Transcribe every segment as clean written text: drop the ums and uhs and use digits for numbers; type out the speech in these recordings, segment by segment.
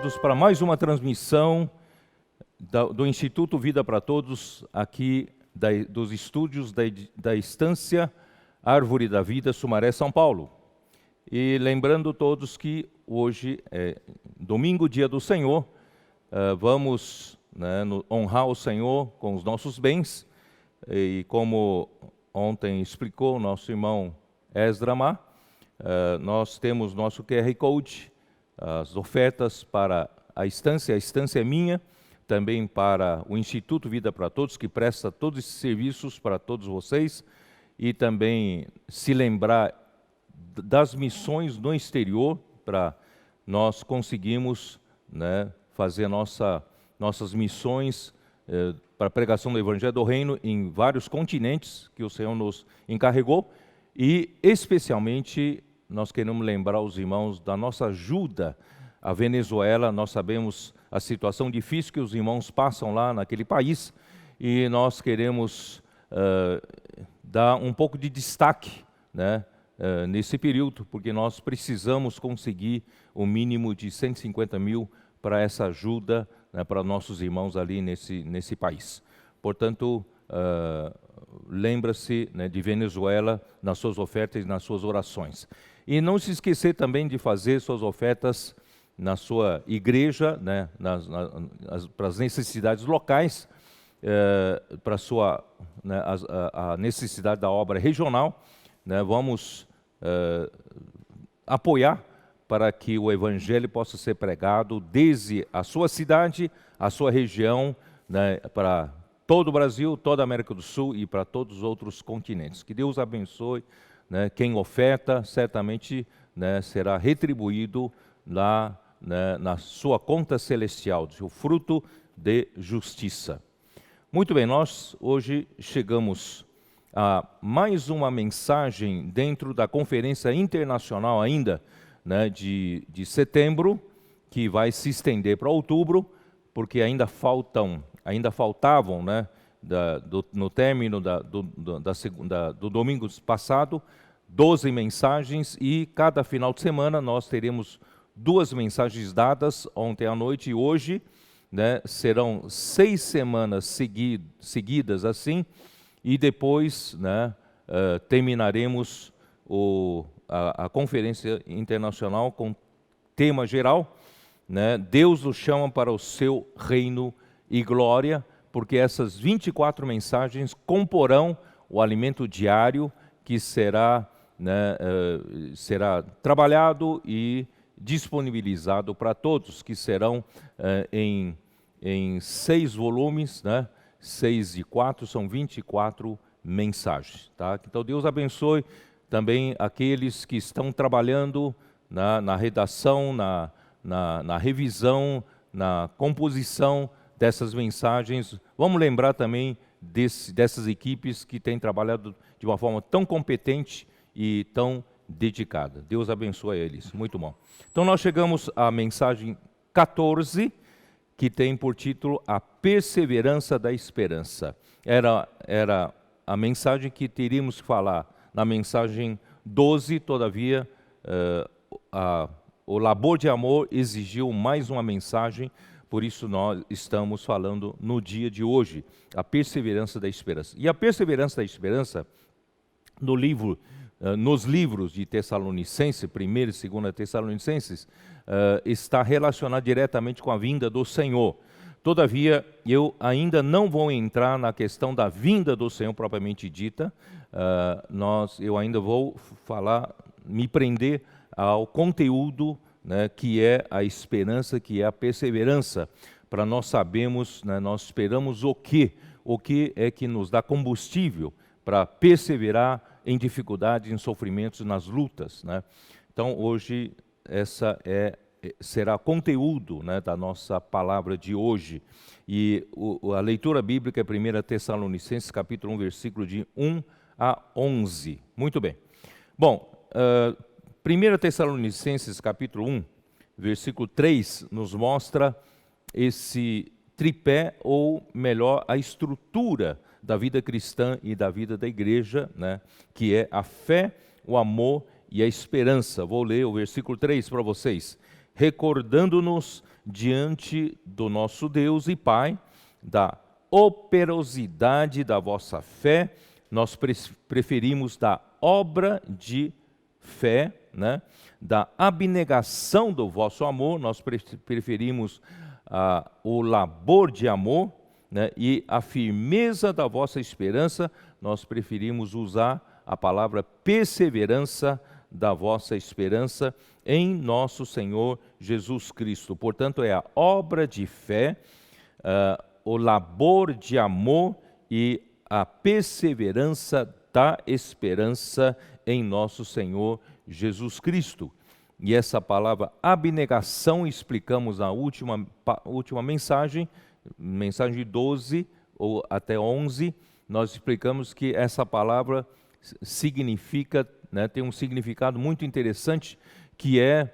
todos para mais uma transmissão do Instituto Vida para Todos, aqui dos estúdios da Estância Árvore da Vida, Sumaré, São Paulo. E lembrando todos que hoje é domingo, dia do Senhor, vamos honrar o Senhor com os nossos bens, e como ontem explicou o nosso irmão Esdra Mar, nós temos nosso QR Code, as ofertas para a estância é minha, também para o Instituto Vida para Todos, que presta todos esses serviços para todos vocês, e também se lembrar das missões no exterior, para nós conseguirmos fazer nossas missões para a pregação do Evangelho do Reino em vários continentes que o Senhor nos encarregou, e especialmente nós queremos lembrar os irmãos da nossa ajuda à Venezuela. Nós sabemos a situação difícil que os irmãos passam lá naquele país, e nós queremos dar um pouco de destaque nesse período, porque nós precisamos conseguir o mínimo de 150 mil para essa ajuda para nossos irmãos ali nesse país. Portanto, lembra-se de Venezuela nas suas ofertas e nas suas orações. E não se esquecer também de fazer suas ofertas na sua igreja, para as necessidades locais, para a necessidade da obra regional. Vamos apoiar para que o Evangelho possa ser pregado desde a sua cidade, a sua região, para todo o Brasil, toda a América do Sul e para todos os outros continentes. Que Deus abençoe. Quem oferta certamente será retribuído lá na sua conta celestial, o fruto de justiça. Muito bem, nós hoje chegamos a mais uma mensagem dentro da conferência internacional ainda de setembro, que vai se estender para outubro, porque ainda faltavam, no término do domingo passado, 12 mensagens, e cada final de semana nós teremos 2 mensagens dadas, ontem à noite e hoje, serão 6 semanas seguidas assim, e depois terminaremos a conferência internacional com tema geral, Deus nos chama para o seu reino e glória, porque essas 24 mensagens comporão o alimento diário que será trabalhado e disponibilizado para todos, que serão em 6 volumes, 6 e 4, são 24 mensagens. Tá? Então Deus abençoe também aqueles que estão trabalhando na redação, na revisão, na composição dessas mensagens. Vamos lembrar também dessas equipes que têm trabalhado de uma forma tão competente e tão dedicada. Deus abençoe eles. Muito bom. Então nós chegamos à mensagem 14, que tem por título A Perseverança da Esperança. Era a mensagem que teríamos que falar na mensagem 12, todavia o labor de amor exigiu mais uma mensagem, por isso nós estamos falando no dia de hoje, a perseverança da esperança. E a perseverança da esperança, nos livros de Tessalonicenses, 1º e 2º Tessalonicenses, está relacionada diretamente com a vinda do Senhor. Todavia, eu ainda não vou entrar na questão da vinda do Senhor propriamente dita, eu ainda vou me prender ao conteúdo, que é a esperança, que é a perseverança, para nós sabermos, nós esperamos o que é que nos dá combustível para perseverar em dificuldades, em sofrimentos, nas lutas. Então, hoje, será conteúdo da nossa palavra de hoje. E a leitura bíblica é 1 Tessalonicenses, capítulo 1, versículo de 1 a 11. Muito bem. Bom, 1 Tessalonicenses, capítulo 1, versículo 3, nos mostra esse tripé, ou melhor, a estrutura da vida cristã e da vida da igreja, que é a fé, o amor e a esperança. Vou ler o versículo 3 para vocês. Recordando-nos diante do nosso Deus e Pai, da operosidade da vossa fé, nós preferimos da obra de fé, né? Da abnegação do vosso amor, nós preferimos o labor de amor, né? E a firmeza da vossa esperança, nós preferimos usar a palavra perseverança da vossa esperança em nosso Senhor Jesus Cristo. Portanto, é a obra de fé, o labor de amor e a perseverança da esperança em nosso Senhor Jesus Cristo. E essa palavra abnegação explicamos na última mensagem 12 ou até 11, nós explicamos que essa palavra significa, né, tem um significado muito interessante, que é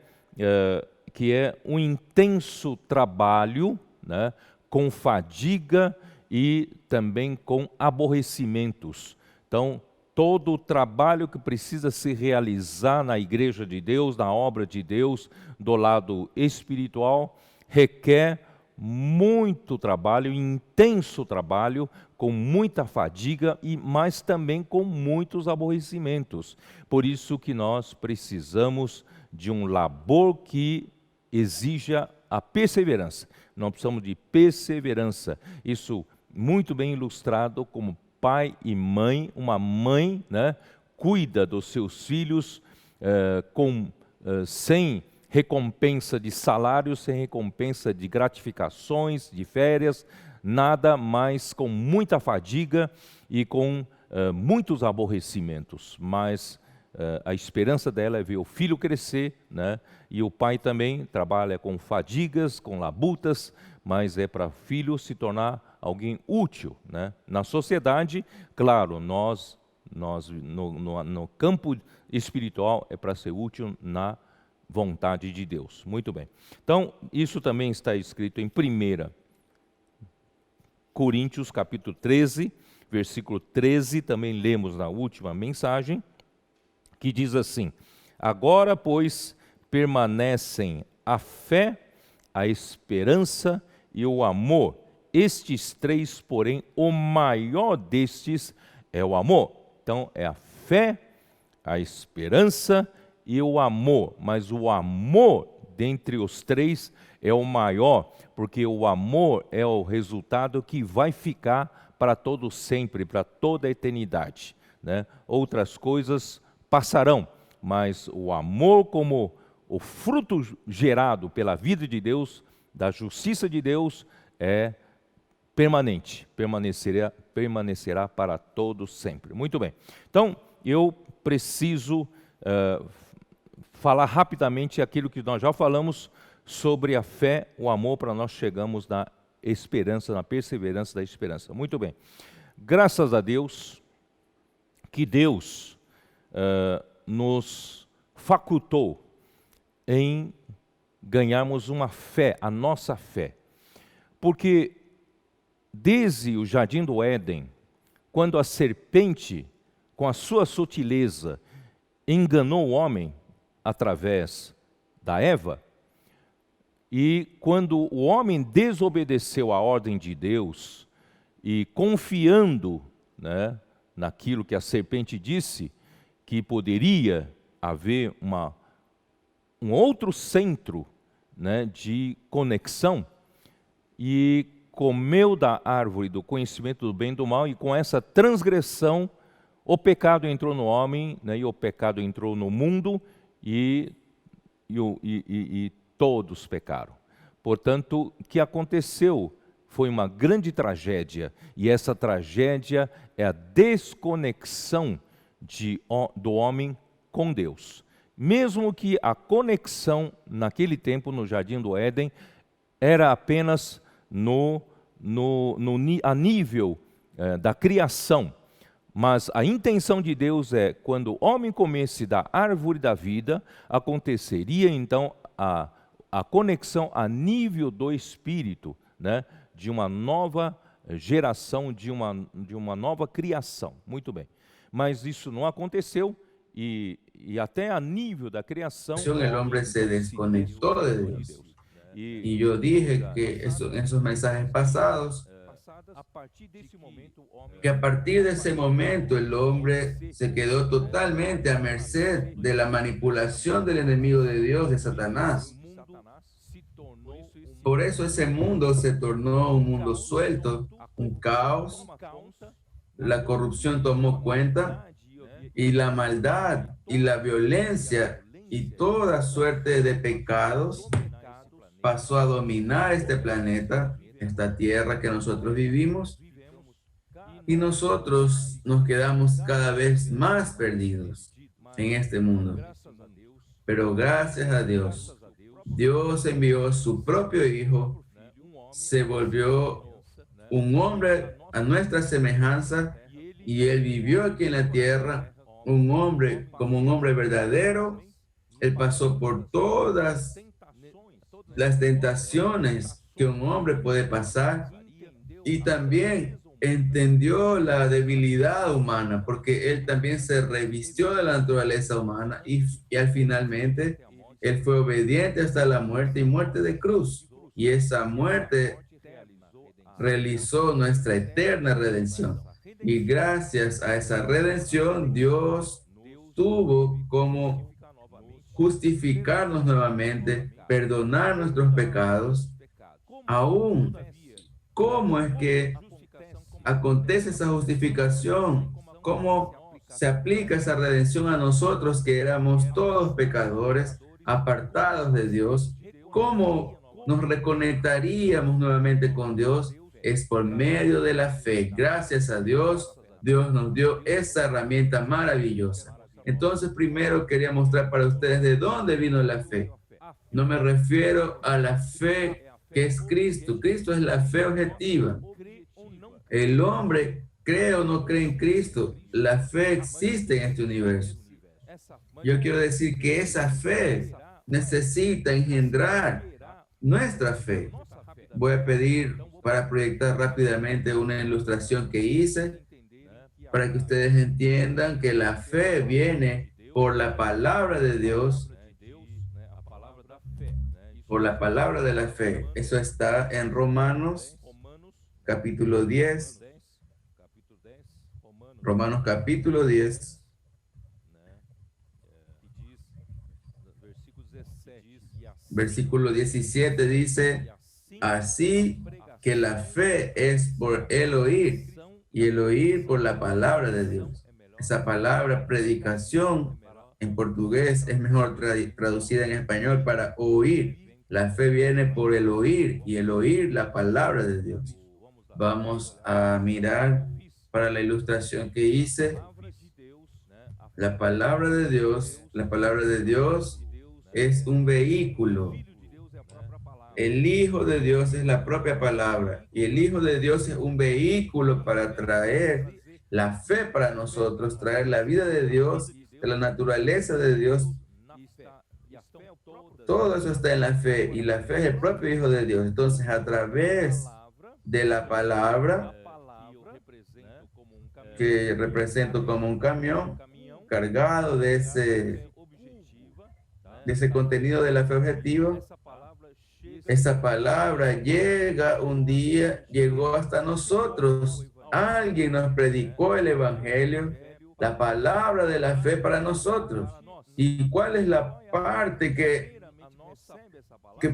um intenso trabalho, né, com fadiga e também com aborrecimentos. Então, todo o trabalho que precisa se realizar na igreja de Deus, na obra de Deus, do lado espiritual, requer muito trabalho, intenso trabalho, com muita fadiga, mas também com muitos aborrecimentos. Por isso que nós precisamos de um labor que exija a perseverança. Nós precisamos de perseverança. Isso muito bem ilustrado como pai e mãe. Uma mãe, né, cuida dos seus filhos sem recompensa de salário, sem recompensa de gratificações, de férias, nada, mas com muita fadiga e com muitos aborrecimentos. Mas a esperança dela é ver o filho crescer, né? E o pai também trabalha com fadigas, com labutas, mas é para o filho se tornar alguém útil, né? Na sociedade, claro, nós no campo espiritual é para ser útil na vontade de Deus. Muito bem. Então, isso também está escrito em 1 Coríntios, capítulo 13, versículo 13, também lemos na última mensagem, que diz assim: agora, pois, permanecem a fé, a esperança e o amor. Estes três, porém, o maior destes é o amor. Então, é a fé, a esperança e o amor. Mas o amor, dentre os três, é o maior, porque o amor é o resultado que vai ficar para todo sempre, para toda a eternidade, né? Outras coisas passarão, mas o amor como o fruto gerado pela vida de Deus, da justiça de Deus, é permanente, permanecerá para todo sempre. Muito bem. Então, eu preciso falar rapidamente aquilo que nós já falamos sobre a fé, o amor, para nós chegarmos na esperança, na perseverança da esperança. Muito bem. Graças a Deus, que Deus nos facultou em ganharmos uma fé, a nossa fé. Porque desde o Jardim do Éden, quando a serpente, com a sua sutileza, enganou o homem através da Eva, e quando o homem desobedeceu à ordem de Deus, e confiando, né, naquilo que a serpente disse, que poderia haver um outro centro, né, de conexão, e comeu da árvore do conhecimento do bem e do mal, e com essa transgressão, o pecado entrou no homem, né, e o pecado entrou no mundo, e todos pecaram. Portanto, o que aconteceu foi uma grande tragédia, e essa tragédia é a desconexão do homem com Deus. Mesmo que a conexão naquele tempo no Jardim do Éden era apenas a nível da criação, mas a intenção de Deus é, quando o homem comesse da árvore da vida, aconteceria então a conexão a nível do Espírito, né, de uma nova geração, de uma nova criação. Muito bem. Mas isso não aconteceu, e até a nível da criação, El hombre se desconectó de Dios. Y yo dije que en esos mensajes pasados, que a partir de ese momento el hombre se quedó totalmente a merced de la manipulación del enemigo de Dios, de Satanás. Por eso ese mundo se tornó un mundo suelto, un caos, la corrupción tomó cuenta y la maldad y la violencia y toda suerte de pecados pasó a dominar este planeta, esta tierra que nosotros vivimos, y nosotros nos quedamos cada vez más perdidos en este mundo. Pero gracias a Dios, Dios envió su propio Hijo, se volvió un hombre a nuestra semejanza y Él vivió aquí en la tierra, un hombre como un hombre verdadero. Él pasó por todas las tentaciones que un hombre puede pasar y también entendió la debilidad humana, porque Él también se revistió de la naturaleza humana y al finalmente Él fue obediente hasta la muerte y muerte de cruz. Y esa muerte realizó nuestra eterna redención. Y gracias a esa redención, Dios tuvo como justificarnos nuevamente, perdonar nuestros pecados. Aún, ¿cómo es que acontece esa justificación? ¿Cómo se aplica esa redención a nosotros que éramos todos pecadores, apartados de Dios? ¿Cómo nos reconectaríamos nuevamente con Dios? Es por medio de la fe. Gracias a Dios, Dios nos dio esa herramienta maravillosa. Entonces, primero quería mostrar para ustedes de dónde vino la fe. No me refiero a la fe que es Cristo. Cristo es la fe objetiva. El hombre cree o no cree en Cristo. La fe existe en este universo. Yo quiero decir que esa fe necesita engendrar nuestra fe. Voy a pedir para proyectar rápidamente una ilustración que hice para que ustedes entiendan que la fe viene por la palabra de Dios, por la palabra de la fe. Eso está en Romanos capítulo 10. Romanos capítulo 10. Versículo 17 dice, así que la fe es por el oír y el oír por la palabra de Dios. Esa palabra predicación en portugués es mejor traducida en español para oír. La fe viene por el oír y el oír la palabra de Dios. Vamos a mirar para la ilustración que hice. La palabra de Dios es un vehículo. El Hijo de Dios es la propia palabra y el Hijo de Dios es un vehículo para traer la fe para nosotros, traer la vida de Dios, de la naturaleza de Dios. Todo eso está en la fe y la fe es el propio Hijo de Dios. Entonces, a través de la palabra, que represento como un camión cargado de ese contenido de la fe objetiva, esa palabra llega un día, llegó hasta nosotros. Alguien nos predicó el evangelio, la palabra de la fe para nosotros. ¿Y cuál es la parte que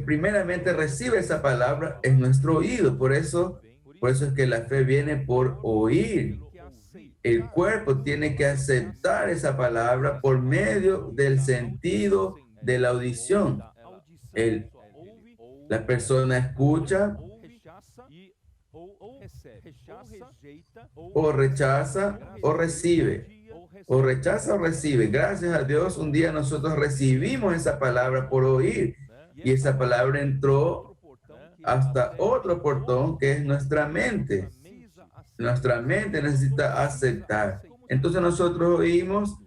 primeramente recibe esa palabra? Es nuestro oído. Por eso es que la fe viene por oír. El cuerpo tiene que aceptar esa palabra por medio del sentido de la audición. La persona escucha o rechaza o recibe. O rechaza o recibe. Gracias a Dios, un día nosotros recibimos esa palabra por oír. Y esa palabra entró hasta otro portón que es nuestra mente. Nuestra mente necesita aceptar. Entonces nosotros oímos,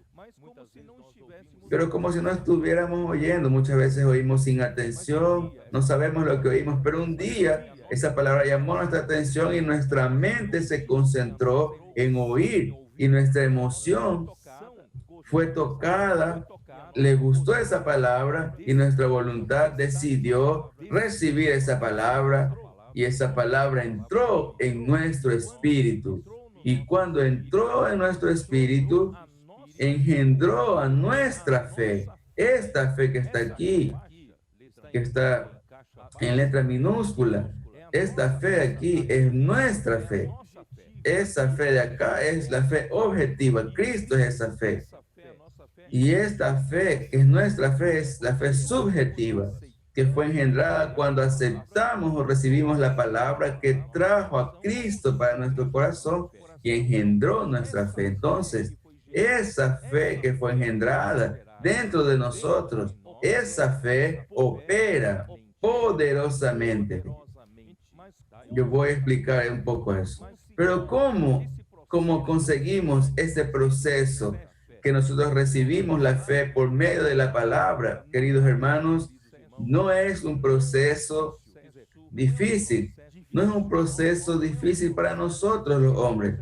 pero como si no estuviéramos oyendo. Muchas veces oímos sin atención, no sabemos lo que oímos, pero un día esa palabra llamó nuestra atención y nuestra mente se concentró en oír y nuestra emoción fue tocada, le gustó esa palabra y nuestra voluntad decidió recibir esa palabra y esa palabra entró en nuestro espíritu. Y cuando entró en nuestro espíritu, engendró a nuestra fe. Esta fe que está aquí, que está en letra minúscula, esta fe aquí es nuestra fe. Esa fe de acá es la fe objetiva. Cristo es esa fe. Y esta fe, que es nuestra fe, es la fe subjetiva, que fue engendrada cuando aceptamos o recibimos la palabra que trajo a Cristo para nuestro corazón y engendró nuestra fe. Entonces, esa fe que fue engendrada dentro de nosotros, esa fe opera poderosamente. Yo voy a explicar un poco eso. Pero ¿cómo conseguimos ese proceso que nosotros recibimos la fe por medio de la palabra? Queridos hermanos, no es un proceso difícil. No es un proceso difícil para nosotros los hombres.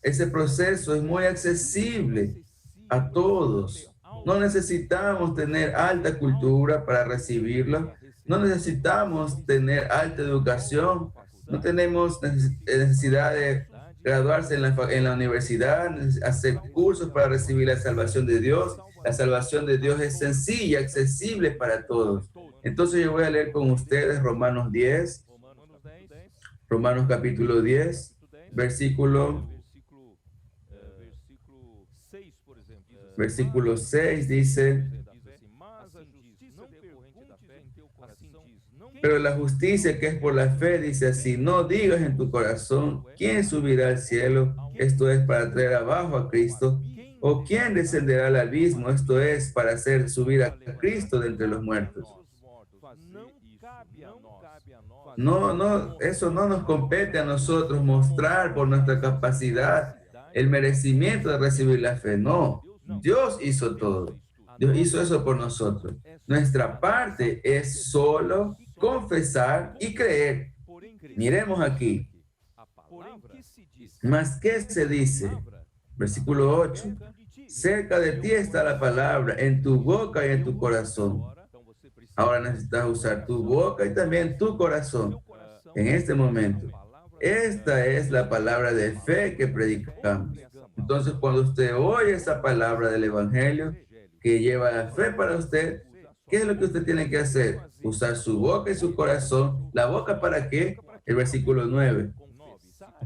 Ese proceso es muy accesible a todos. No necesitamos tener alta cultura para recibirlo. No necesitamos tener alta educación. No tenemos necesidad de graduarse en la universidad, hacer cursos para recibir la salvación de Dios. La salvación de Dios es sencilla, accesible para todos. Entonces yo voy a leer con ustedes Romanos 10, Romanos capítulo 10, versículo 6 dice: pero la justicia que es por la fe dice así: no digas en tu corazón, ¿quién subirá al cielo? Esto es para traer abajo a Cristo. ¿O quién descenderá al abismo? Esto es para hacer subir a Cristo de entre los muertos. No, eso no nos compete a nosotros mostrar por nuestra capacidad el merecimiento de recibir la fe. No, Dios hizo todo. Dios hizo eso por nosotros. Nuestra parte es solo confesar y creer. Miremos aquí. ¿Mas qué se dice? Versículo 8. Cerca de ti está la palabra, en tu boca y en tu corazón. Ahora necesitas usar tu boca y también tu corazón en este momento. Esta es la palabra de fe que predicamos. Entonces, cuando usted oye esa palabra del Evangelio que lleva la fe para usted, ¿qué es lo que usted tiene que hacer? Usar su boca y su corazón. ¿La boca para qué? El versículo 9.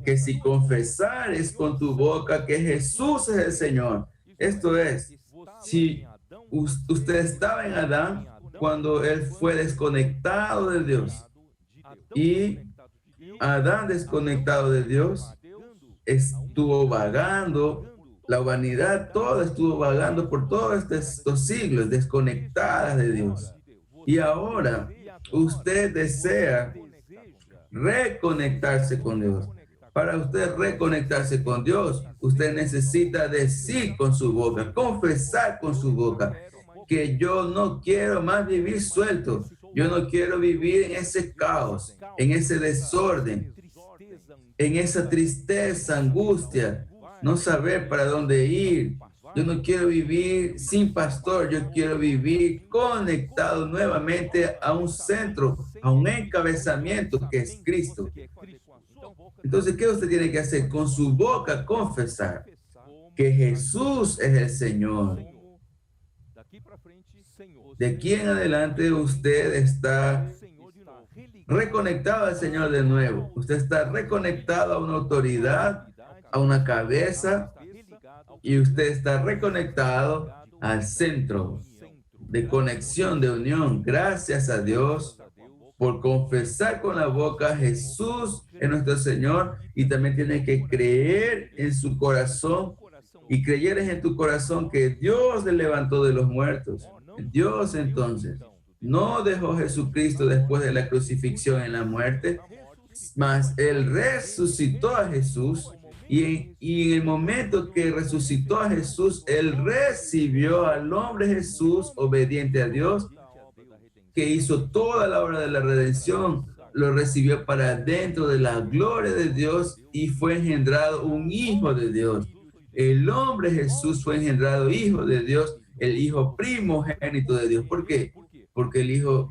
Que si confesares con tu boca que Jesús es el Señor. Esto es, si usted estaba en Adán cuando él fue desconectado de Dios, y Adán desconectado de Dios estuvo vagando, la humanidad toda estuvo vagando por todos estos siglos, desconectadas de Dios. Y ahora usted desea reconectarse con Dios. Para usted reconectarse con Dios, usted necesita decir con su boca, confesar con su boca, que yo no quiero más vivir suelto. Yo no quiero vivir en ese caos, en ese desorden, en esa tristeza, angustia, no saber para dónde ir. Yo no quiero vivir sin pastor, yo quiero vivir conectado nuevamente a un centro, a un encabezamiento que es Cristo. Entonces, ¿qué usted tiene que hacer? Con su boca confesar que Jesús es el Señor. De aquí en adelante usted está reconectado al Señor de nuevo. Usted está reconectado a una autoridad, a una cabeza, y usted está reconectado al centro de conexión, de unión. Gracias a Dios por confesar con la boca Jesús es nuestro Señor, y también tiene que creer en su corazón, y creyeres en tu corazón que Dios le levantó de los muertos. Dios entonces no dejó a Jesucristo después de la crucifixión en la muerte, mas Él resucitó a Jesús, y en el momento que resucitó a Jesús, Él recibió al hombre Jesús obediente a Dios, que hizo toda la obra de la redención, lo recibió para dentro de la gloria de Dios y fue engendrado un hijo de Dios. el hombre Jesús fue engendrado hijo de Dios, el hijo primogénito de Dios. ¿Por qué? Porque el hijo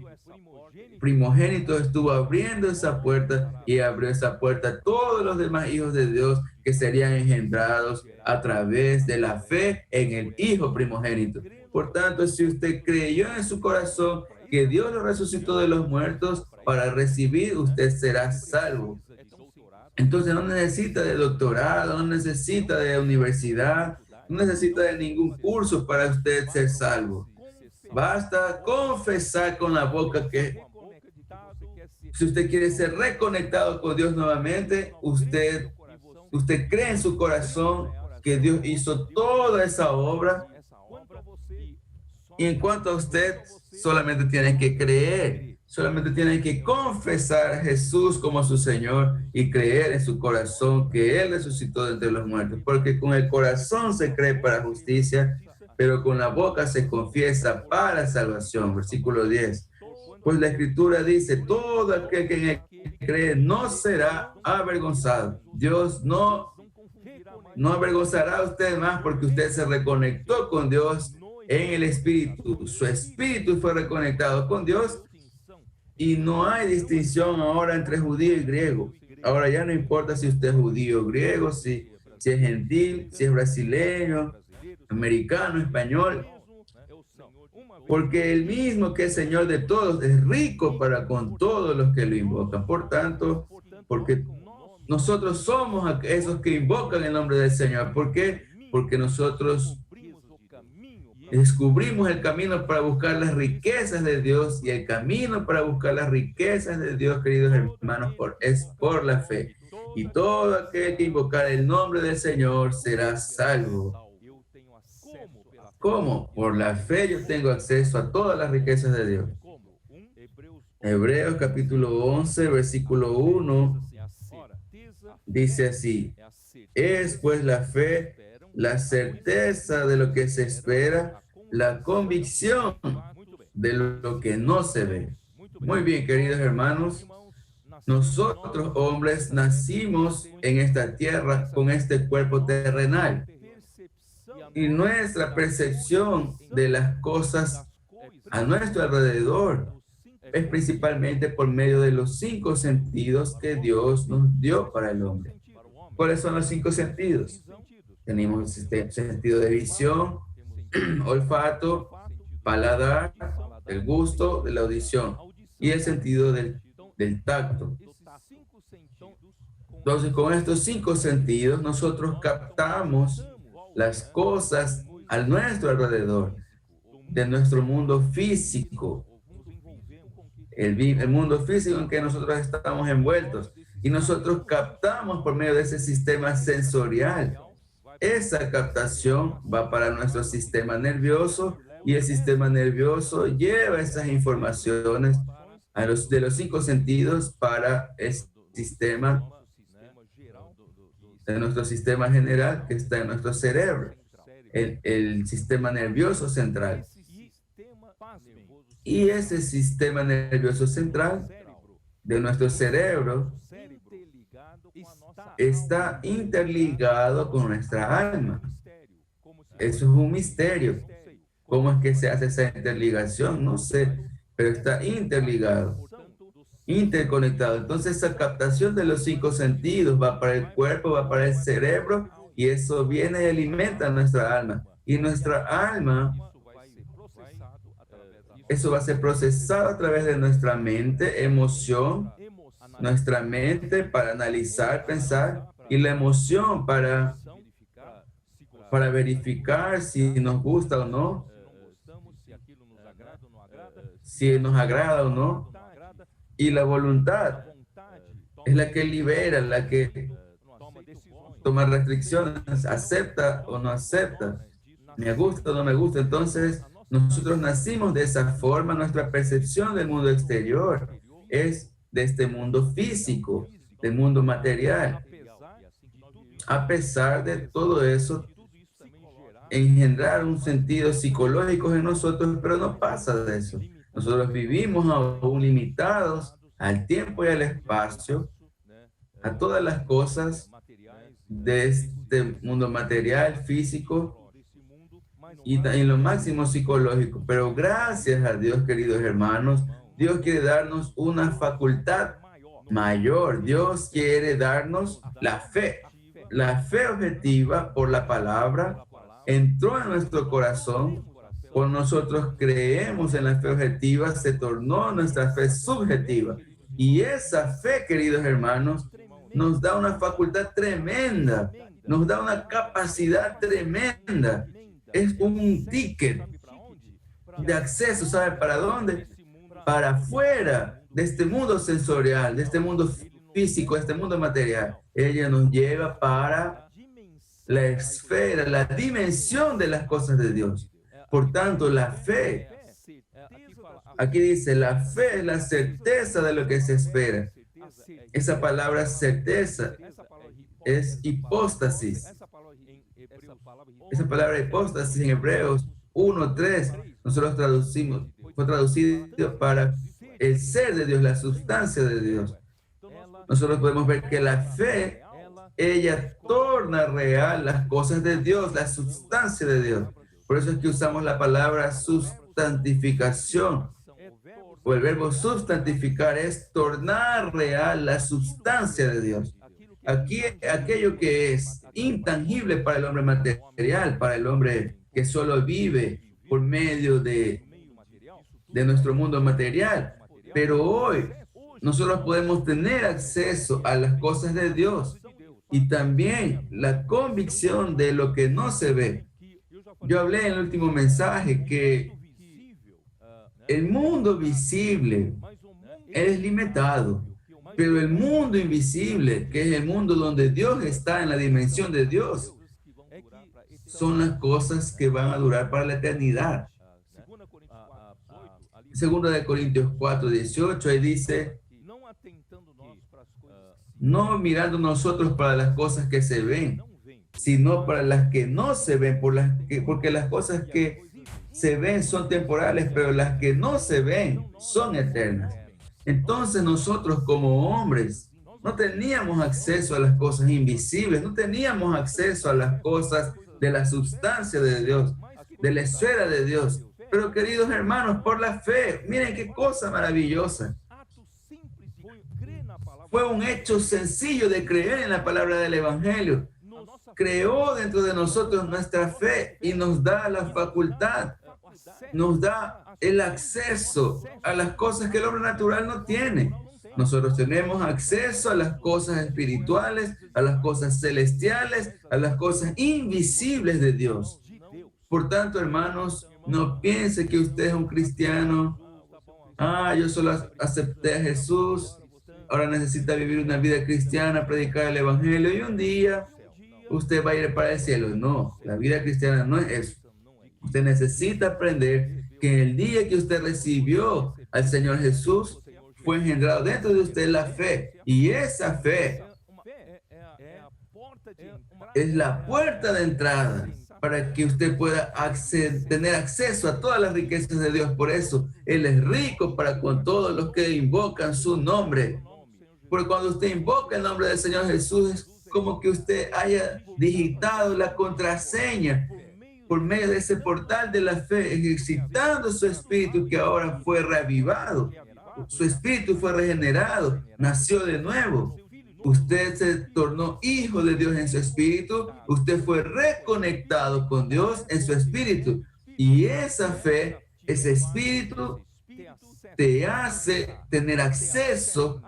primogénito estuvo abriendo esa puerta y abrió esa puerta a todos los demás hijos de Dios que serían engendrados a través de la fe en el hijo primogénito. Por tanto, si usted creyó en su corazón que Dios lo resucitó de los muertos para recibir, usted será salvo. Entonces no necesita de doctorado, no necesita de universidad, no necesita de ningún curso para usted ser salvo. Basta confesar con la boca que si usted quiere ser reconectado con Dios nuevamente, usted cree en su corazón que Dios hizo toda esa obra. Y en cuanto a usted, solamente tiene que creer, solamente tiene que confesar a Jesús como su Señor y creer en su corazón que Él resucitó de entre los muertos. Porque con el corazón se cree para justicia, pero con la boca se confiesa para salvación. Versículo 10. Pues la Escritura dice, todo aquel que en Él cree no será avergonzado. Dios no avergonzará a usted más porque usted se reconectó con Dios en el Espíritu. Su Espíritu fue reconectado con Dios y no hay distinción ahora entre judío y griego. Ahora ya no importa si usted es judío o griego, si es gentil, si es brasileño, americano, español. Porque el mismo que es Señor de todos es rico para con todos los que lo invocan. Por tanto, porque nosotros somos esos que invocan el nombre del Señor. ¿Por qué? Porque nosotros descubrimos el camino para buscar las riquezas de Dios, y el camino para buscar las riquezas de Dios, queridos hermanos, es por la fe. Y todo aquel que invocar el nombre del Señor será salvo. ¿Cómo? Por la fe yo tengo acceso a todas las riquezas de Dios. Hebreos capítulo 11, versículo 1, dice así: es pues la fe, la certeza de lo que se espera, la convicción de lo que no se ve. Muy bien, queridos hermanos, nosotros hombres nacimos en esta tierra con este cuerpo terrenal. Y nuestra percepción de las cosas a nuestro alrededor es principalmente por medio de los 5 sentidos que Dios nos dio para el hombre. ¿Cuáles son los 5 sentidos? Tenemos el sentido de visión, olfato, paladar, el gusto, de la audición y el sentido del tacto. Entonces, con estos 5 sentidos, nosotros captamos las cosas a nuestro alrededor, de nuestro mundo físico, el mundo físico en que nosotros estamos envueltos, y nosotros captamos por medio de ese sistema sensorial. Esa captación va para nuestro sistema nervioso, y el sistema nervioso lleva esas informaciones de los 5 sentidos para el sistema de nuestro sistema general que está en nuestro cerebro, el sistema nervioso central. Y ese sistema nervioso central de nuestro cerebro está interligado con nuestra alma. Eso es un misterio. ¿Cómo es que se hace esa interligación? No sé, pero está interligado, interconectado. Entonces esa captación de los 5 sentidos va para el cuerpo, va para el cerebro, y eso viene y alimenta nuestra alma. Y nuestra alma, eso va a ser procesado a través de nuestra mente, emoción, nuestra mente para analizar, pensar, y la emoción para verificar si nos gusta o no, si nos agrada o no. Y la voluntad es la que libera, la que toma restricciones, acepta o no acepta, me gusta o no me gusta. Entonces, nosotros nacimos de esa forma. Nuestra percepción del mundo exterior es de este mundo físico, del mundo material. A pesar de todo eso, engendrar un sentido psicológico en nosotros, pero no pasa de eso. Nosotros vivimos aún limitados al tiempo y al espacio, a todas las cosas de este mundo material, físico y en lo máximo psicológico. Pero gracias a Dios, queridos hermanos, Dios quiere darnos una facultad mayor. Dios quiere darnos la fe. La fe objetiva por la palabra entró en nuestro corazón. Cuando nosotros creemos en la fe objetiva, se tornó nuestra fe subjetiva. Y esa fe, queridos hermanos, nos da una facultad tremenda, nos da una capacidad tremenda. Es un ticket de acceso, ¿sabe para dónde? Para afuera de este mundo sensorial, de este mundo físico, de este mundo material. Ella nos lleva para la esfera, la dimensión de las cosas de Dios. Por tanto, la fe, aquí dice, la fe es la certeza de lo que se espera. Esa palabra certeza es hipóstasis. Esa palabra hipóstasis en Hebreos 1:3, nosotros traducimos, fue traducido para el ser de Dios, la sustancia de Dios. Nosotros podemos ver que la fe, ella torna real las cosas de Dios, la sustancia de Dios. Por eso es que usamos la palabra sustantificación. O el verbo sustantificar es tornar real la sustancia de Dios. Aquí, aquello que es intangible para el hombre material, para el hombre que solo vive por medio de nuestro mundo material. Pero hoy nosotros podemos tener acceso a las cosas de Dios y también la convicción de lo que no se ve. Yo hablé en el último mensaje que el mundo visible es limitado, pero el mundo invisible, que es el mundo donde Dios está en la dimensión de Dios, son las cosas que van a durar para la eternidad. Segunda de Corintios 4:18, ahí dice, no mirando nosotros para las cosas que se ven, sino para las que no se ven, porque las cosas que se ven son temporales, pero las que no se ven son eternas. Entonces nosotros como hombres no teníamos acceso a las cosas invisibles, no teníamos acceso a las cosas de la sustancia de Dios, de la esfera de Dios. Pero queridos hermanos, por la fe, miren qué cosa maravillosa. Fue un hecho sencillo de creer en la palabra del Evangelio. Creó dentro de nosotros nuestra fe y nos da la facultad, nos da el acceso a las cosas que el hombre natural no tiene. Nosotros tenemos acceso a las cosas espirituales, a las cosas celestiales, a las cosas invisibles de Dios. Por tanto, hermanos, no piense que usted es un cristiano. Yo solo acepté a Jesús, ahora necesita vivir una vida cristiana, predicar el Evangelio y un día usted va a ir para el cielo. No, la vida cristiana no es eso. Usted necesita aprender que el día que usted recibió al Señor Jesús, fue engendrado dentro de usted la fe. Y esa fe es la puerta de entrada para que usted pueda tener acceso a todas las riquezas de Dios. Por eso, Él es rico para con todos los que invocan su nombre. Porque cuando usted invoca el nombre del Señor Jesús, es como que usted haya digitado la contraseña por medio de ese portal de la fe, ejercitando su espíritu que ahora fue reavivado. Su espíritu fue regenerado, nació de nuevo. Usted se tornó hijo de Dios en su espíritu, usted fue reconectado con Dios en su espíritu. Y esa fe, ese espíritu, te hace tener acceso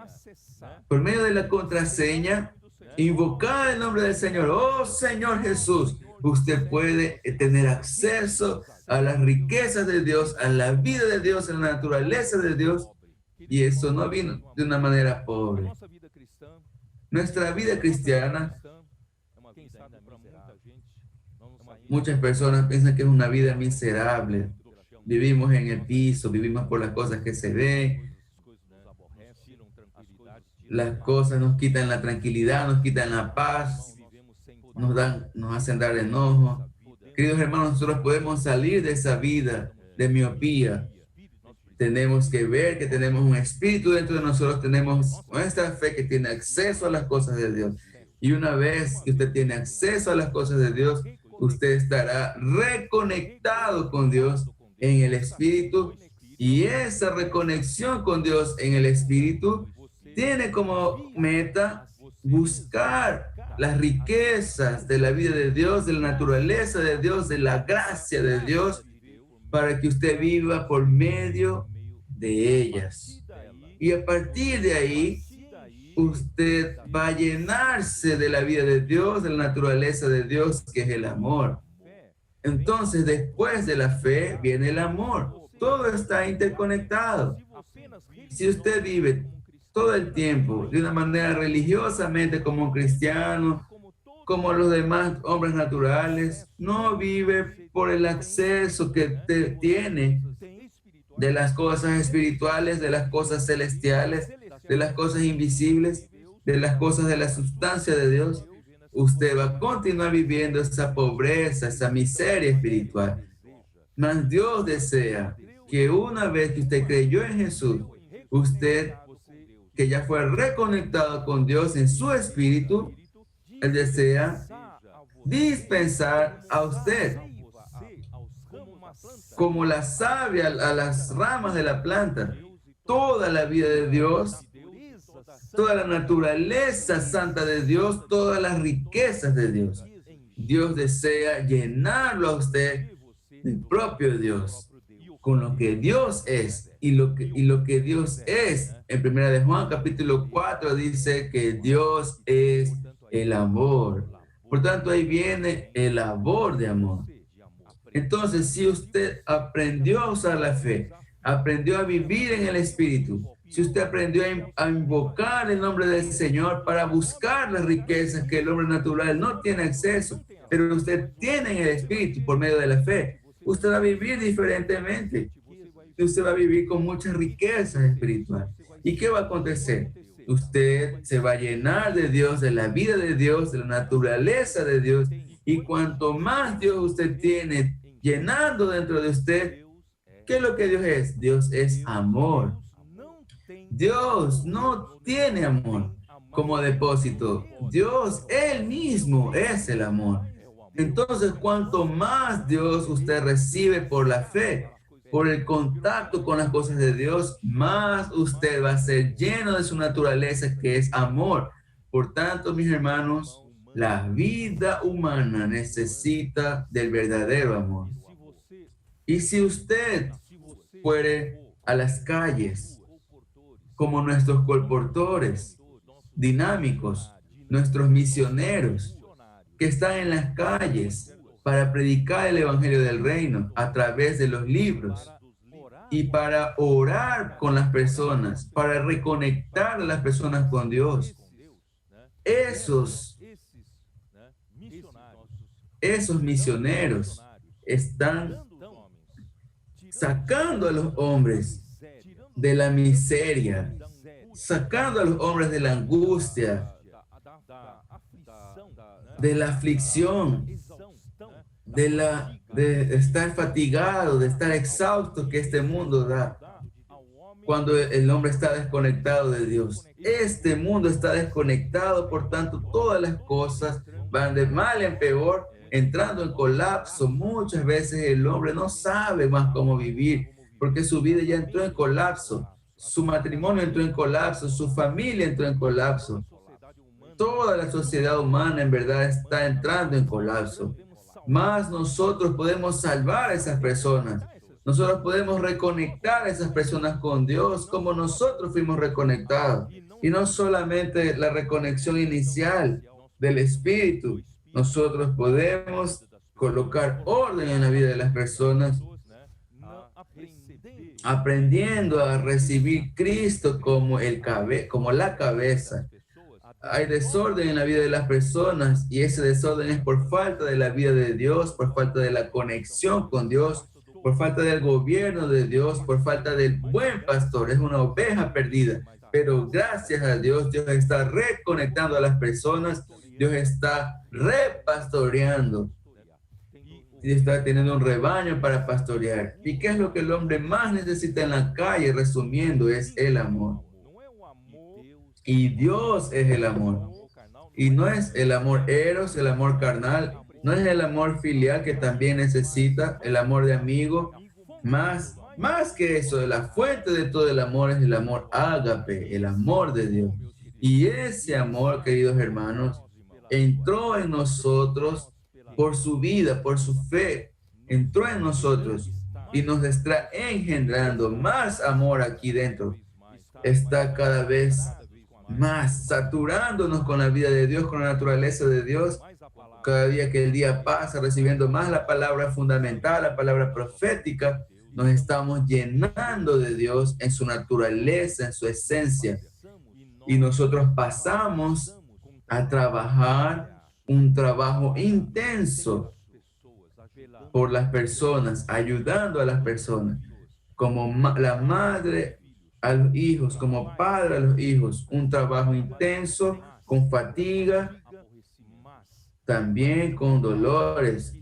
por medio de la contraseña, invocar el nombre del Señor. Oh Señor Jesús, usted puede tener acceso a las riquezas de Dios, a la vida de Dios, a la naturaleza de Dios. Y eso no vino de una manera pobre. Nuestra vida cristiana, muchas personas piensan que es una vida miserable. Vivimos en el piso, vivimos por las cosas que se ven. Las cosas nos quitan la tranquilidad, nos quitan la paz, nos hacen dar enojo. Queridos hermanos, nosotros podemos salir de esa vida de miopía. Tenemos que ver que tenemos un espíritu dentro de nosotros, tenemos nuestra fe que tiene acceso a las cosas de Dios. Y una vez que usted tiene acceso a las cosas de Dios, usted estará reconectado con Dios en el Espíritu. Y esa reconexión con Dios en el Espíritu tiene como meta buscar las riquezas de la vida de Dios, de la naturaleza de Dios, de la gracia de Dios, para que usted viva por medio de ellas. Y a partir de ahí, usted va a llenarse de la vida de Dios, de la naturaleza de Dios, que es el amor. Entonces, después de la fe, viene el amor. Todo está interconectado. Si usted vive todo el tiempo de una manera religiosamente como un cristiano, como los demás hombres naturales, no vive por el acceso que tiene de las cosas espirituales, de las cosas celestiales, de las cosas invisibles, de las cosas de la sustancia de Dios. Usted va a continuar viviendo esa pobreza, esa miseria espiritual. Mas Dios desea que una vez que usted creyó en Jesús, usted que ya fue reconectado con Dios en su espíritu, Él desea dispensar a usted como la savia a las ramas de la planta, toda la vida de Dios, toda la naturaleza santa de Dios, todas las riquezas de Dios. Dios desea llenarlo a usted del propio Dios, con lo que Dios es. Y lo que Dios es, en 1 de Juan capítulo 4 dice que Dios es el amor. Por tanto, ahí viene el labor de amor. Entonces, si usted aprendió a usar la fe, aprendió a vivir en el Espíritu, si usted aprendió a invocar el nombre del Señor para buscar las riquezas que el hombre natural no tiene acceso, pero usted tiene en el Espíritu por medio de la fe, usted va a vivir diferentemente. Usted va a vivir con muchas riquezas espirituales. ¿Y qué va a acontecer? Usted se va a llenar de Dios, de la vida de Dios, de la naturaleza de Dios. Y cuanto más Dios usted tiene llenando dentro de usted, ¿qué es lo que Dios es? Dios es amor. Dios no tiene amor como depósito. Dios, Él mismo es el amor. Entonces, cuanto más Dios usted recibe por la fe, por el contacto con las cosas de Dios, más usted va a ser lleno de su naturaleza, que es amor. Por tanto, mis hermanos, la vida humana necesita del verdadero amor. Y si usted fuere a las calles, como nuestros colportores dinámicos, nuestros misioneros, que están en las calles para predicar el evangelio del reino a través de los libros y para orar con las personas, para reconectar a las personas con Dios. Esos misioneros están sacando a los hombres de la miseria, sacando a los hombres de la angustia, de la aflicción, de estar fatigado, de estar exhausto que este mundo da cuando el hombre está desconectado de Dios. Este mundo está desconectado, por tanto, todas las cosas van de mal en peor, entrando en colapso. Muchas veces el hombre no sabe más cómo vivir, porque su vida ya entró en colapso. Su matrimonio entró en colapso, su familia entró en colapso. Toda la sociedad humana en verdad está entrando en colapso. Más nosotros podemos salvar a esas personas. Nosotros podemos reconectar a esas personas con Dios como nosotros fuimos reconectados. Y no solamente la reconexión inicial del Espíritu. Nosotros podemos colocar orden en la vida de las personas, aprendiendo a recibir Cristo como la cabeza. Hay desorden en la vida de las personas y ese desorden es por falta de la vida de Dios, por falta de la conexión con Dios, por falta del gobierno de Dios, por falta del buen pastor. Es una oveja perdida, pero gracias a Dios, Dios está reconectando a las personas, Dios está repastoreando. Y está teniendo un rebaño para pastorear. ¿Y qué es lo que el hombre más necesita en la calle? Resumiendo, es el amor. Y Dios es el amor. Y no es el amor eros, el amor carnal, no es el amor filial que también necesita, el amor de amigo, más que eso, la fuente de todo el amor es el amor ágape, el amor de Dios. Y ese amor, queridos hermanos, entró en nosotros por su vida, por su fe, entró en nosotros y nos está engendrando más amor aquí dentro. Está cada vez más saturándonos con la vida de Dios, con la naturaleza de Dios. Cada día que el día pasa, recibiendo más la palabra fundamental, la palabra profética, nos estamos llenando de Dios en su naturaleza, en su esencia. Y nosotros pasamos a trabajar un trabajo intenso por las personas, ayudando a las personas, como la madre a los hijos, como padre a los hijos, un trabajo intenso, con fatiga, también con dolores.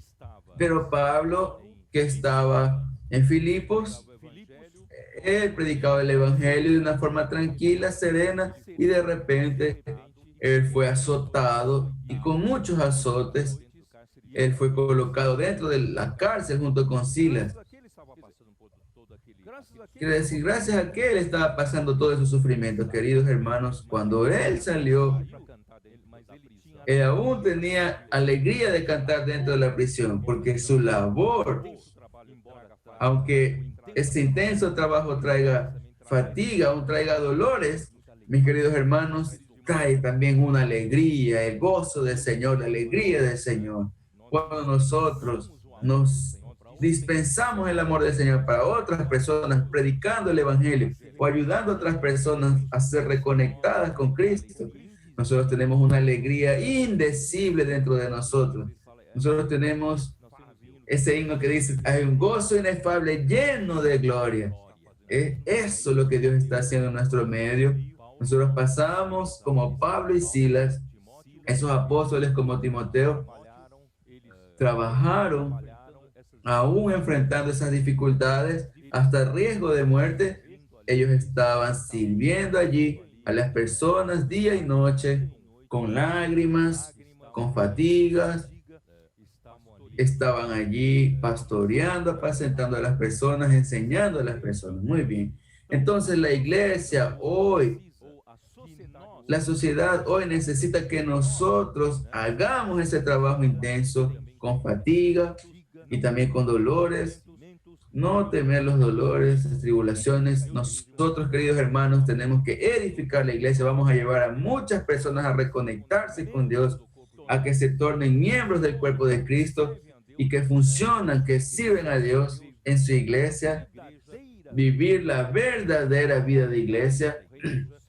Pero Pablo, que estaba en Filipos, él predicaba el evangelio de una forma tranquila, serena, y de repente él fue azotado, y con muchos azotes, él fue colocado dentro de la cárcel junto con Silas. Quiere decir, gracias a que él estaba pasando todos esos sufrimientos, queridos hermanos, cuando él salió, él aún tenía alegría de cantar dentro de la prisión, porque su labor, aunque este intenso trabajo traiga fatiga, aún traiga dolores, mis queridos hermanos, trae también una alegría, el gozo del Señor, la alegría del Señor. Cuando nosotros nos dispensamos el amor del Señor para otras personas, predicando el Evangelio o ayudando a otras personas a ser reconectadas con Cristo, nosotros tenemos una alegría indecible dentro de nosotros. Nosotros tenemos ese himno que dice, hay un gozo inefable lleno de gloria. Es eso lo que Dios está haciendo en nuestro medio. Nosotros pasamos como Pablo y Silas, esos apóstoles como Timoteo, trabajaron aún enfrentando esas dificultades hasta el riesgo de muerte. Ellos estaban sirviendo allí a las personas día y noche, con lágrimas, con fatigas. Estaban allí pastoreando, apacentando a las personas, enseñando a las personas. Muy bien. Entonces la iglesia hoy, la sociedad hoy necesita que nosotros hagamos ese trabajo intenso, con fatiga y también con dolores. No temer los dolores, las tribulaciones. Nosotros, queridos hermanos, tenemos que edificar la iglesia. Vamos a llevar a muchas personas a reconectarse con Dios, a que se tornen miembros del cuerpo de Cristo y que funcionan, que sirven a Dios en su iglesia, vivir la verdadera vida de iglesia,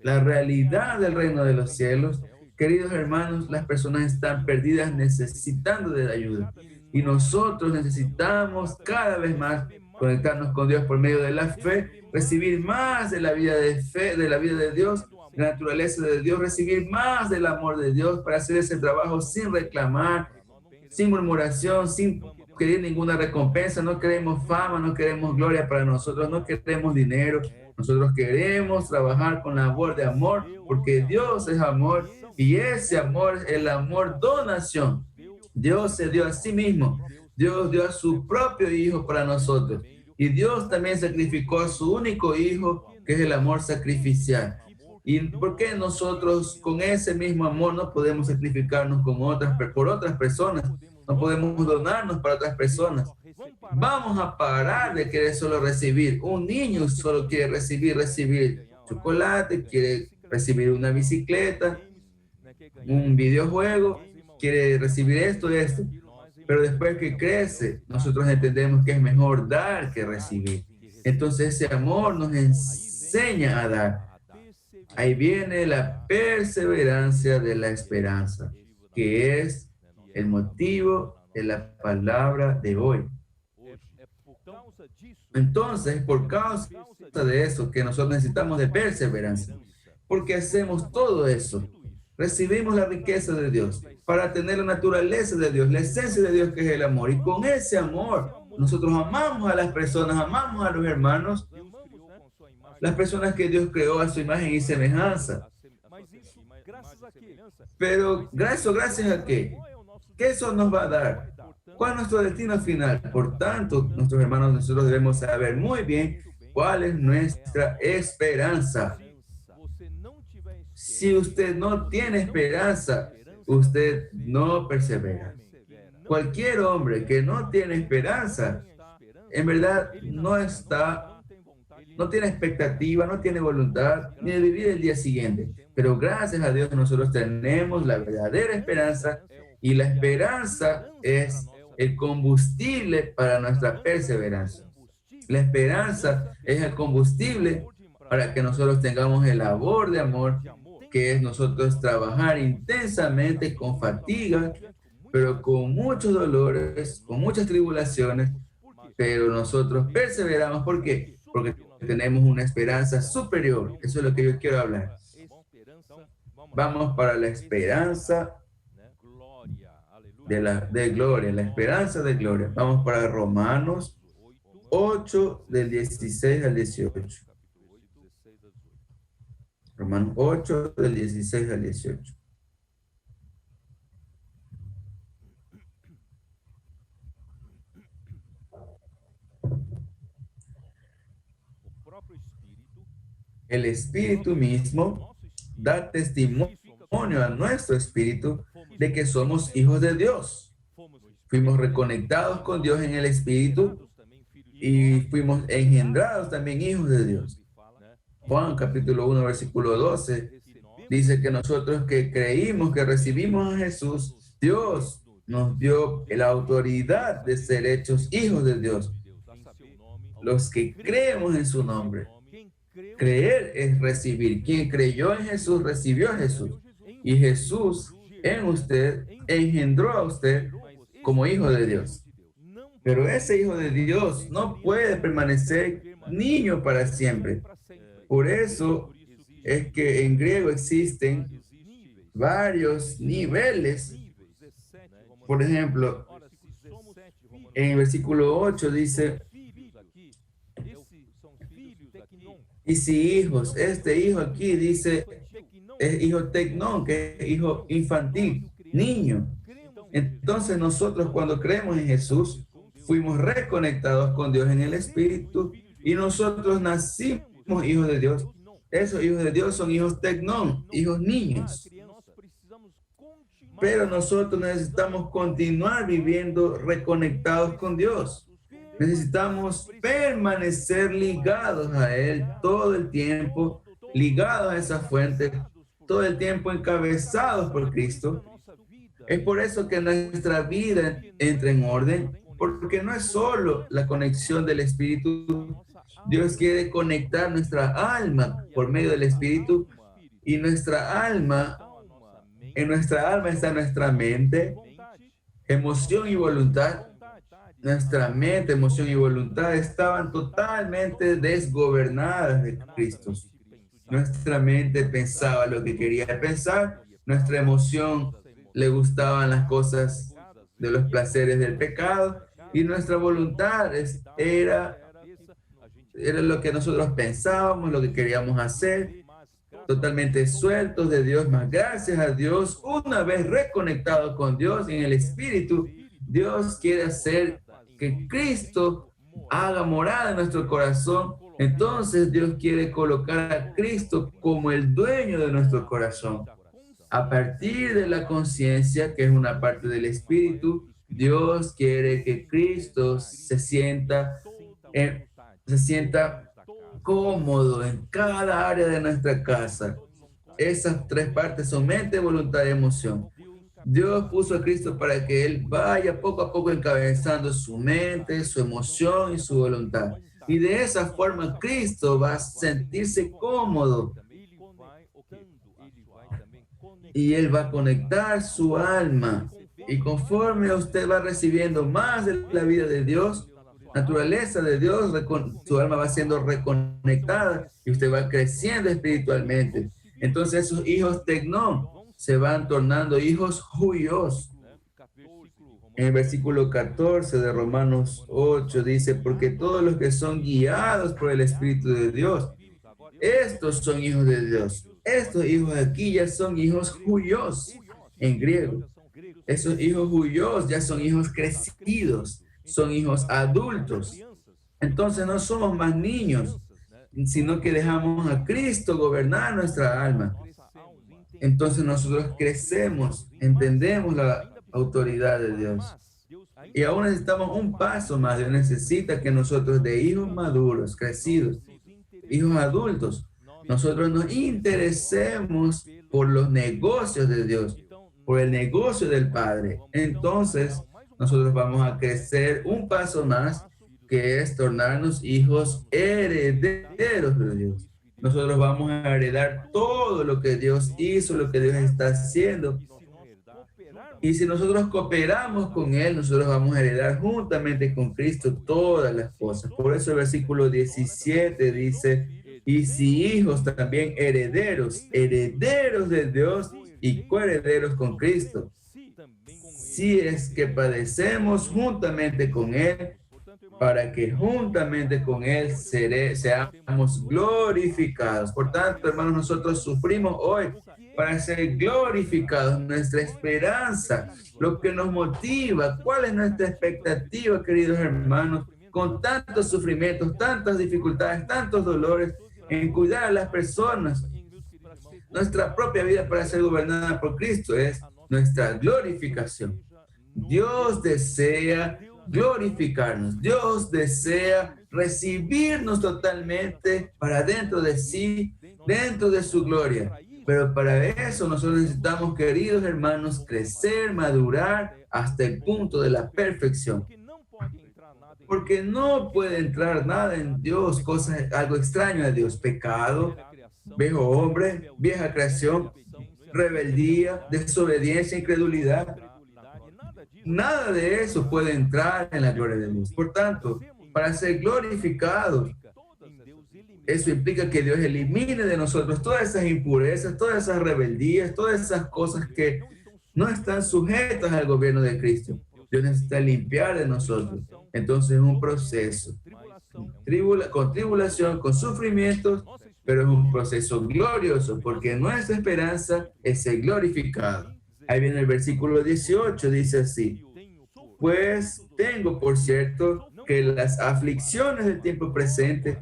la realidad del reino de los cielos. Queridos hermanos, las personas están perdidas necesitando de la ayuda y nosotros necesitamos cada vez más conectarnos con Dios por medio de la fe, recibir más de la vida de fe, de la vida de Dios, la naturaleza de Dios, recibir más del amor de Dios para hacer ese trabajo sin reclamar, sin murmuración, sin querer ninguna recompensa. No queremos fama, no queremos gloria para nosotros, no queremos dinero. Nosotros queremos trabajar con labor de amor porque Dios es amor y ese amor es el amor donación. Dios se dio a sí mismo. Dios dio a su propio hijo para nosotros. Y Dios también sacrificó a su único hijo, que es el amor sacrificial. ¿Y por qué nosotros con ese mismo amor no podemos sacrificarnos por otras personas? No podemos donarnos para otras personas. Vamos a parar de querer solo recibir. Un niño solo quiere recibir chocolate, quiere recibir una bicicleta, un videojuego, quiere recibir esto. Pero después que crece, nosotros entendemos que es mejor dar que recibir. Entonces ese amor nos enseña a dar. Ahí viene la perseverancia de la esperanza, que es el motivo de la palabra de hoy. Entonces, por causa de eso, que nosotros necesitamos de perseverancia, porque hacemos todo eso, recibimos la riqueza de Dios para tener la naturaleza de Dios, la esencia de Dios, que es el amor. Y con ese amor, nosotros amamos a las personas, amamos a los hermanos, las personas que Dios creó a su imagen y semejanza. Pero gracias a qué? ¿Qué eso nos va a dar? ¿Cuál es nuestro destino final? Por tanto, nuestros hermanos, nosotros debemos saber muy bien cuál es nuestra esperanza. Si usted no tiene esperanza, usted no persevera. Cualquier hombre que no tiene esperanza, en verdad no tiene expectativa, no tiene voluntad ni de vivir el día siguiente. Pero gracias a Dios nosotros tenemos la verdadera esperanza, y la esperanza es el combustible para nuestra perseverancia. La esperanza es el combustible para que nosotros tengamos el labor de amor, que es nosotros trabajar intensamente con fatiga, pero con muchos dolores, con muchas tribulaciones, pero nosotros perseveramos. ¿Por qué? Porque tenemos una esperanza superior. Eso es lo que yo quiero hablar. Vamos para la esperanza de gloria, la esperanza de gloria. Vamos para Romanos 8, del 16 al 18. Romanos 8, del 16 al 18. El Espíritu mismo da testimonio a nuestro espíritu de que somos hijos de Dios. Fuimos reconectados con Dios en el Espíritu y fuimos engendrados también hijos de Dios. Juan capítulo 1, versículo 12 dice que nosotros que creímos, que recibimos a Jesús, Dios nos dio la autoridad de ser hechos hijos de Dios. Los que creemos en su nombre. Creer es recibir. Quien creyó en Jesús, recibió a Jesús. Y Jesús en usted engendró a usted como hijo de Dios. Pero ese hijo de Dios no puede permanecer niño para siempre. Por eso es que en griego existen varios niveles. Por ejemplo, en el versículo 8 dice: y si hijos, este hijo aquí dice, es hijo tecnón, que es hijo infantil, niño. Entonces nosotros cuando creemos en Jesús, fuimos reconectados con Dios en el Espíritu y nosotros nacimos hijos de Dios. Esos hijos de Dios son hijos tecnón, hijos niños. Pero nosotros necesitamos continuar viviendo reconectados con Dios. Necesitamos permanecer ligados a Él todo el tiempo, ligados a esa fuente, todo el tiempo encabezados por Cristo. Es por eso que nuestra vida entra en orden, porque no es solo la conexión del Espíritu. Dios quiere conectar nuestra alma por medio del Espíritu, y nuestra alma, en nuestra alma está nuestra mente, emoción y voluntad. Nuestra mente, emoción y voluntad estaban totalmente desgobernadas de Cristo. Nuestra mente pensaba lo que quería pensar, nuestra emoción le gustaban las cosas de los placeres del pecado, y nuestra voluntad era lo que nosotros pensábamos, lo que queríamos hacer, totalmente sueltos de Dios. Mas gracias a Dios, una vez reconectados con Dios en el Espíritu, Dios quiere hacer que Cristo haga morada en nuestro corazón. Entonces Dios quiere colocar a Cristo como el dueño de nuestro corazón. A partir de la conciencia, que es una parte del Espíritu, Dios quiere que Cristo se sienta cómodo en cada área de nuestra casa. Esas tres partes son mente, voluntad y emoción. Dios puso a Cristo para que Él vaya poco a poco encabezando su mente, su emoción y su voluntad. Y de esa forma Cristo va a sentirse cómodo. Y Él va a conectar su alma. Y conforme usted va recibiendo más de la vida de Dios, naturaleza de Dios, su alma va siendo reconectada y usted va creciendo espiritualmente. Entonces esos hijos tecnón se van tornando hijos huios. En el versículo 14 de Romanos 8 dice: porque todos los que son guiados por el Espíritu de Dios, estos son hijos de Dios. estos hijos aquí ya son hijos huios en griego. Esos hijos huios ya son hijos crecidos, son hijos adultos. Entonces no somos más niños, sino que dejamos a Cristo gobernar nuestra alma. Entonces nosotros crecemos, entendemos la autoridad de Dios. Y aún necesitamos un paso más. Dios necesita que nosotros, de hijos maduros, crecidos, hijos adultos, nosotros nos interesemos por los negocios de Dios, por el negocio del Padre. Entonces nosotros vamos a crecer un paso más, que es tornarnos hijos herederos de Dios. Nosotros vamos a heredar todo lo que Dios hizo, lo que Dios está haciendo. Y si nosotros cooperamos con Él, nosotros vamos a heredar juntamente con Cristo todas las cosas. Por eso el versículo 17 dice, y si hijos, también herederos, herederos de Dios y coherederos con Cristo. Si es que padecemos juntamente con Él, para que juntamente con Él seamos glorificados. Por tanto, hermanos, nosotros sufrimos hoy para ser glorificados. Nuestra esperanza, lo que nos motiva, cuál es nuestra expectativa, queridos hermanos, con tantos sufrimientos, tantas dificultades, tantos dolores, en cuidar a las personas. Nuestra propia vida para ser gobernada por Cristo es nuestra glorificación. Dios desea glorificarnos. Dios desea recibirnos totalmente para dentro de sí, dentro de su gloria. Pero para eso nosotros necesitamos, queridos hermanos, crecer, madurar hasta el punto de la perfección. Porque no puede entrar nada en Dios, algo extraño a Dios, pecado, viejo hombre, vieja creación, rebeldía, desobediencia, incredulidad. Nada de eso puede entrar en la gloria de Dios. Por tanto, para ser glorificados, eso implica que Dios elimine de nosotros todas esas impurezas, todas esas rebeldías, todas esas cosas que no están sujetas al gobierno de Cristo. Dios necesita limpiar de nosotros. Entonces es un proceso, con tribulación, con sufrimientos, pero es un proceso glorioso, porque nuestra esperanza es ser glorificado. Ahí viene el versículo 18, dice así, pues tengo por cierto que las aflicciones del tiempo presente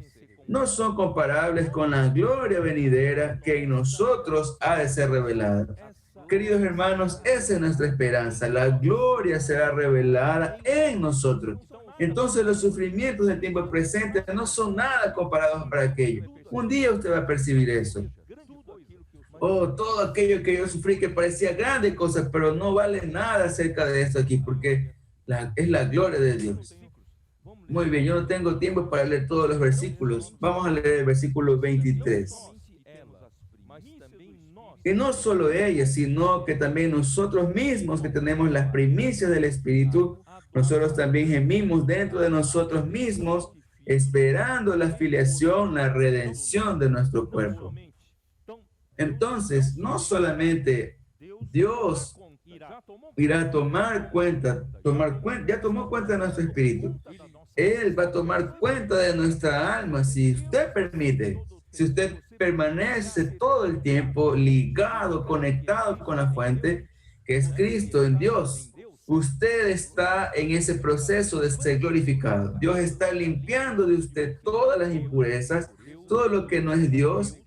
no son comparables con la gloria venidera que en nosotros ha de ser revelada. Queridos hermanos, esa es nuestra esperanza, la gloria será revelada en nosotros. Entonces los sufrimientos del tiempo presente no son nada comparados para aquello. Un día usted va a percibir eso. Oh, todo aquello que yo sufrí que parecía grande cosas, pero no vale nada acerca de esto aquí, porque es la gloria de Dios. Muy bien, yo no tengo tiempo para leer todos los versículos. Vamos a leer el versículo 23. Que no solo ella, sino que también nosotros mismos que tenemos las primicias del Espíritu, nosotros también gemimos dentro de nosotros mismos, esperando la filiación, la redención de nuestro cuerpo. Entonces, no solamente Dios irá a tomar cuenta, ya tomó cuenta de nuestro espíritu. Él va a tomar cuenta de nuestra alma, si usted permite, si usted permanece todo el tiempo ligado, conectado con la fuente, que es Cristo en Dios. Usted está en ese proceso de ser glorificado. Dios está limpiando de usted todas las impurezas, todo lo que no es Dios,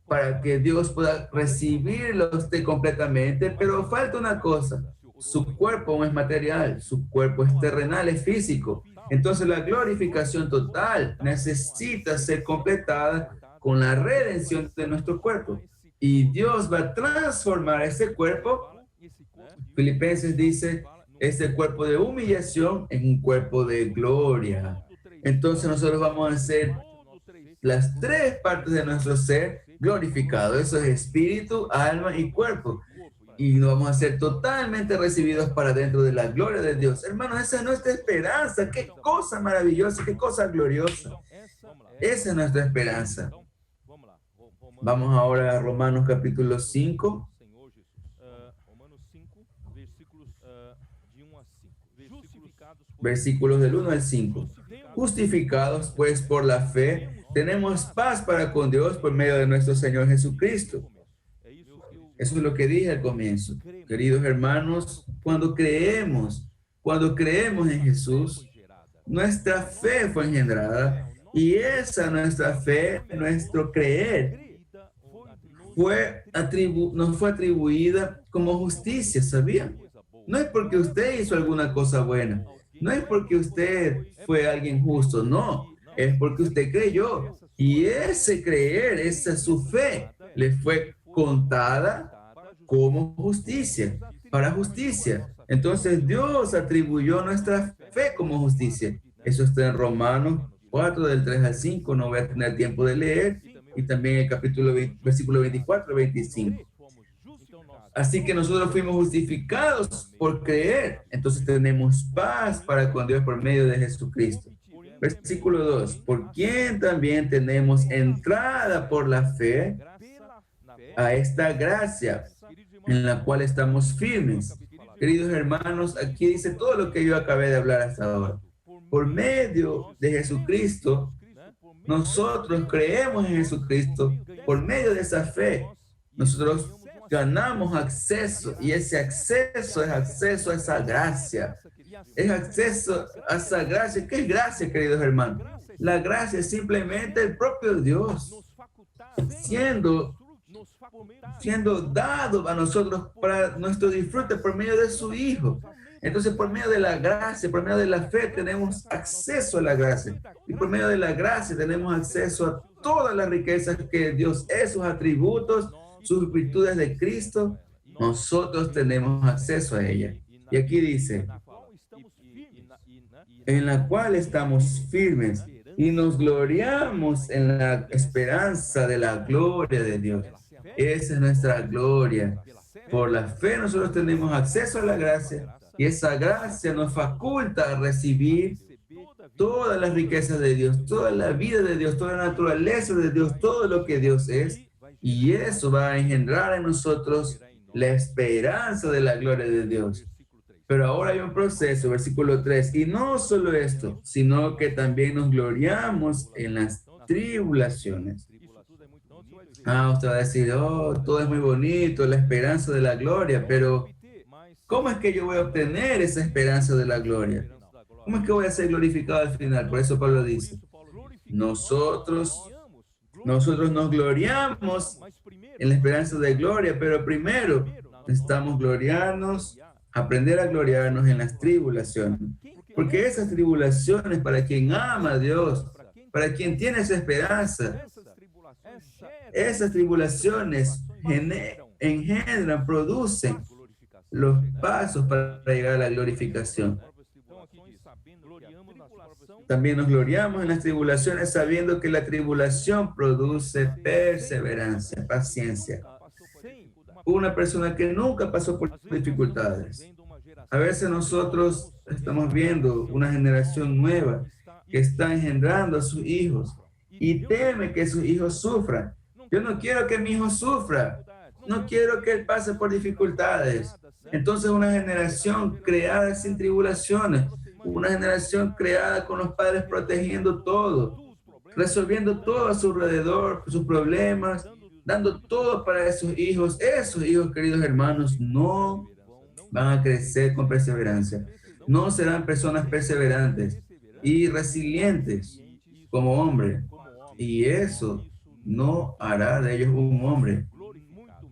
para que Dios pueda recibirlo a usted completamente, pero falta una cosa, su cuerpo no es material, su cuerpo es terrenal, es físico, entonces la glorificación total necesita ser completada con la redención de nuestro cuerpo, y Dios va a transformar ese cuerpo, Filipenses dice, ese cuerpo de humillación en un cuerpo de gloria. Entonces nosotros vamos a hacer las tres partes de nuestro ser glorificado. Eso es espíritu, alma y cuerpo. Y nos vamos a ser totalmente recibidos para dentro de la gloria de Dios. Hermanos, esa es nuestra esperanza. Qué cosa maravillosa, qué cosa gloriosa. Esa es nuestra esperanza. Vamos ahora a Romanos capítulo 5. Versículos del 1 al 5. Justificados pues por la fe, tenemos paz para con Dios por medio de nuestro Señor Jesucristo. Eso es lo que dije al comienzo. Queridos hermanos, cuando creemos en Jesús, nuestra fe fue engendrada y esa nuestra fe, nuestro creer, nos fue atribuida como justicia, ¿sabían? No es porque usted hizo alguna cosa buena, no es porque usted fue alguien justo, no, es porque usted creyó y ese creer, esa su fe, le fue contada como justicia, para justicia. Entonces Dios atribuyó nuestra fe como justicia. Eso está en Romanos 4, del 3 al 5, no voy a tener tiempo de leer, y también el versículo 24 y 25. Así que nosotros fuimos justificados por creer, entonces tenemos paz para con Dios por medio de Jesucristo. Versículo 2, por quien también tenemos entrada por la fe a esta gracia en la cual estamos firmes. Queridos hermanos, aquí dice todo lo que yo acabé de hablar hasta ahora. Por medio de Jesucristo, nosotros creemos en Jesucristo. Por medio de esa fe, nosotros ganamos acceso, y ese acceso es acceso a esa gracia. Es acceso a esa gracia. ¿Qué es gracia, queridos hermanos? La gracia es simplemente el propio Dios siendo dado a nosotros para nuestro disfrute por medio de su Hijo. Entonces, por medio de la gracia, por medio de la fe, tenemos acceso a la gracia. Y por medio de la gracia tenemos acceso a todas las riquezas que Dios es, sus atributos, sus virtudes de Cristo. Nosotros tenemos acceso a ella. Y aquí dice, en la cual estamos firmes y nos gloriamos en la esperanza de la gloria de Dios. Esa es nuestra gloria. Por la fe nosotros tenemos acceso a la gracia, y esa gracia nos faculta a recibir todas las riquezas de Dios, toda la vida de Dios, toda la naturaleza de Dios, todo lo que Dios es, y eso va a engendrar en nosotros la esperanza de la gloria de Dios. Pero ahora hay un proceso, versículo 3, y no solo esto, sino que también nos gloriamos en las tribulaciones. Usted va a decir, todo es muy bonito, la esperanza de la gloria, pero ¿cómo es que yo voy a obtener esa esperanza de la gloria? ¿Cómo es que voy a ser glorificado al final? Por eso Pablo dice, nosotros nos gloriamos en la esperanza de gloria, pero primero necesitamos gloriarnos, aprender a gloriarnos en las tribulaciones. Porque esas tribulaciones, para quien ama a Dios, para quien tiene esa esperanza, esas tribulaciones engendran, producen los pasos para llegar a la glorificación. También nos gloriamos en las tribulaciones sabiendo que la tribulación produce perseverancia, paciencia. Una persona que nunca pasó por dificultades. A veces nosotros estamos viendo una generación nueva que está engendrando a sus hijos y teme que sus hijos sufran. Yo no quiero que mi hijo sufra. No quiero que él pase por dificultades. Entonces una generación creada sin tribulaciones, una generación creada con los padres protegiendo todo, resolviendo todo a su alrededor, sus problemas, dando todo para esos hijos, queridos hermanos, no van a crecer con perseverancia. No serán personas perseverantes y resilientes como hombres. Y eso no hará de ellos un hombre.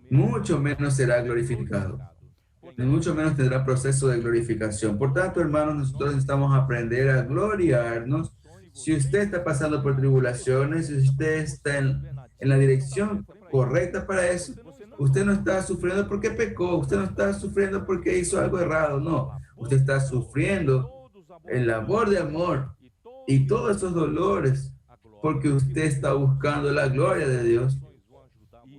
Mucho menos será glorificado. Y mucho menos tendrá proceso de glorificación. Por tanto, hermanos, nosotros necesitamos aprender a gloriarnos. Si usted está pasando por tribulaciones, si usted está en la dirección correcta para eso, usted no está sufriendo porque pecó, usted no está sufriendo porque hizo algo errado, no. Usted está sufriendo el labor de amor y todos esos dolores porque usted está buscando la gloria de Dios.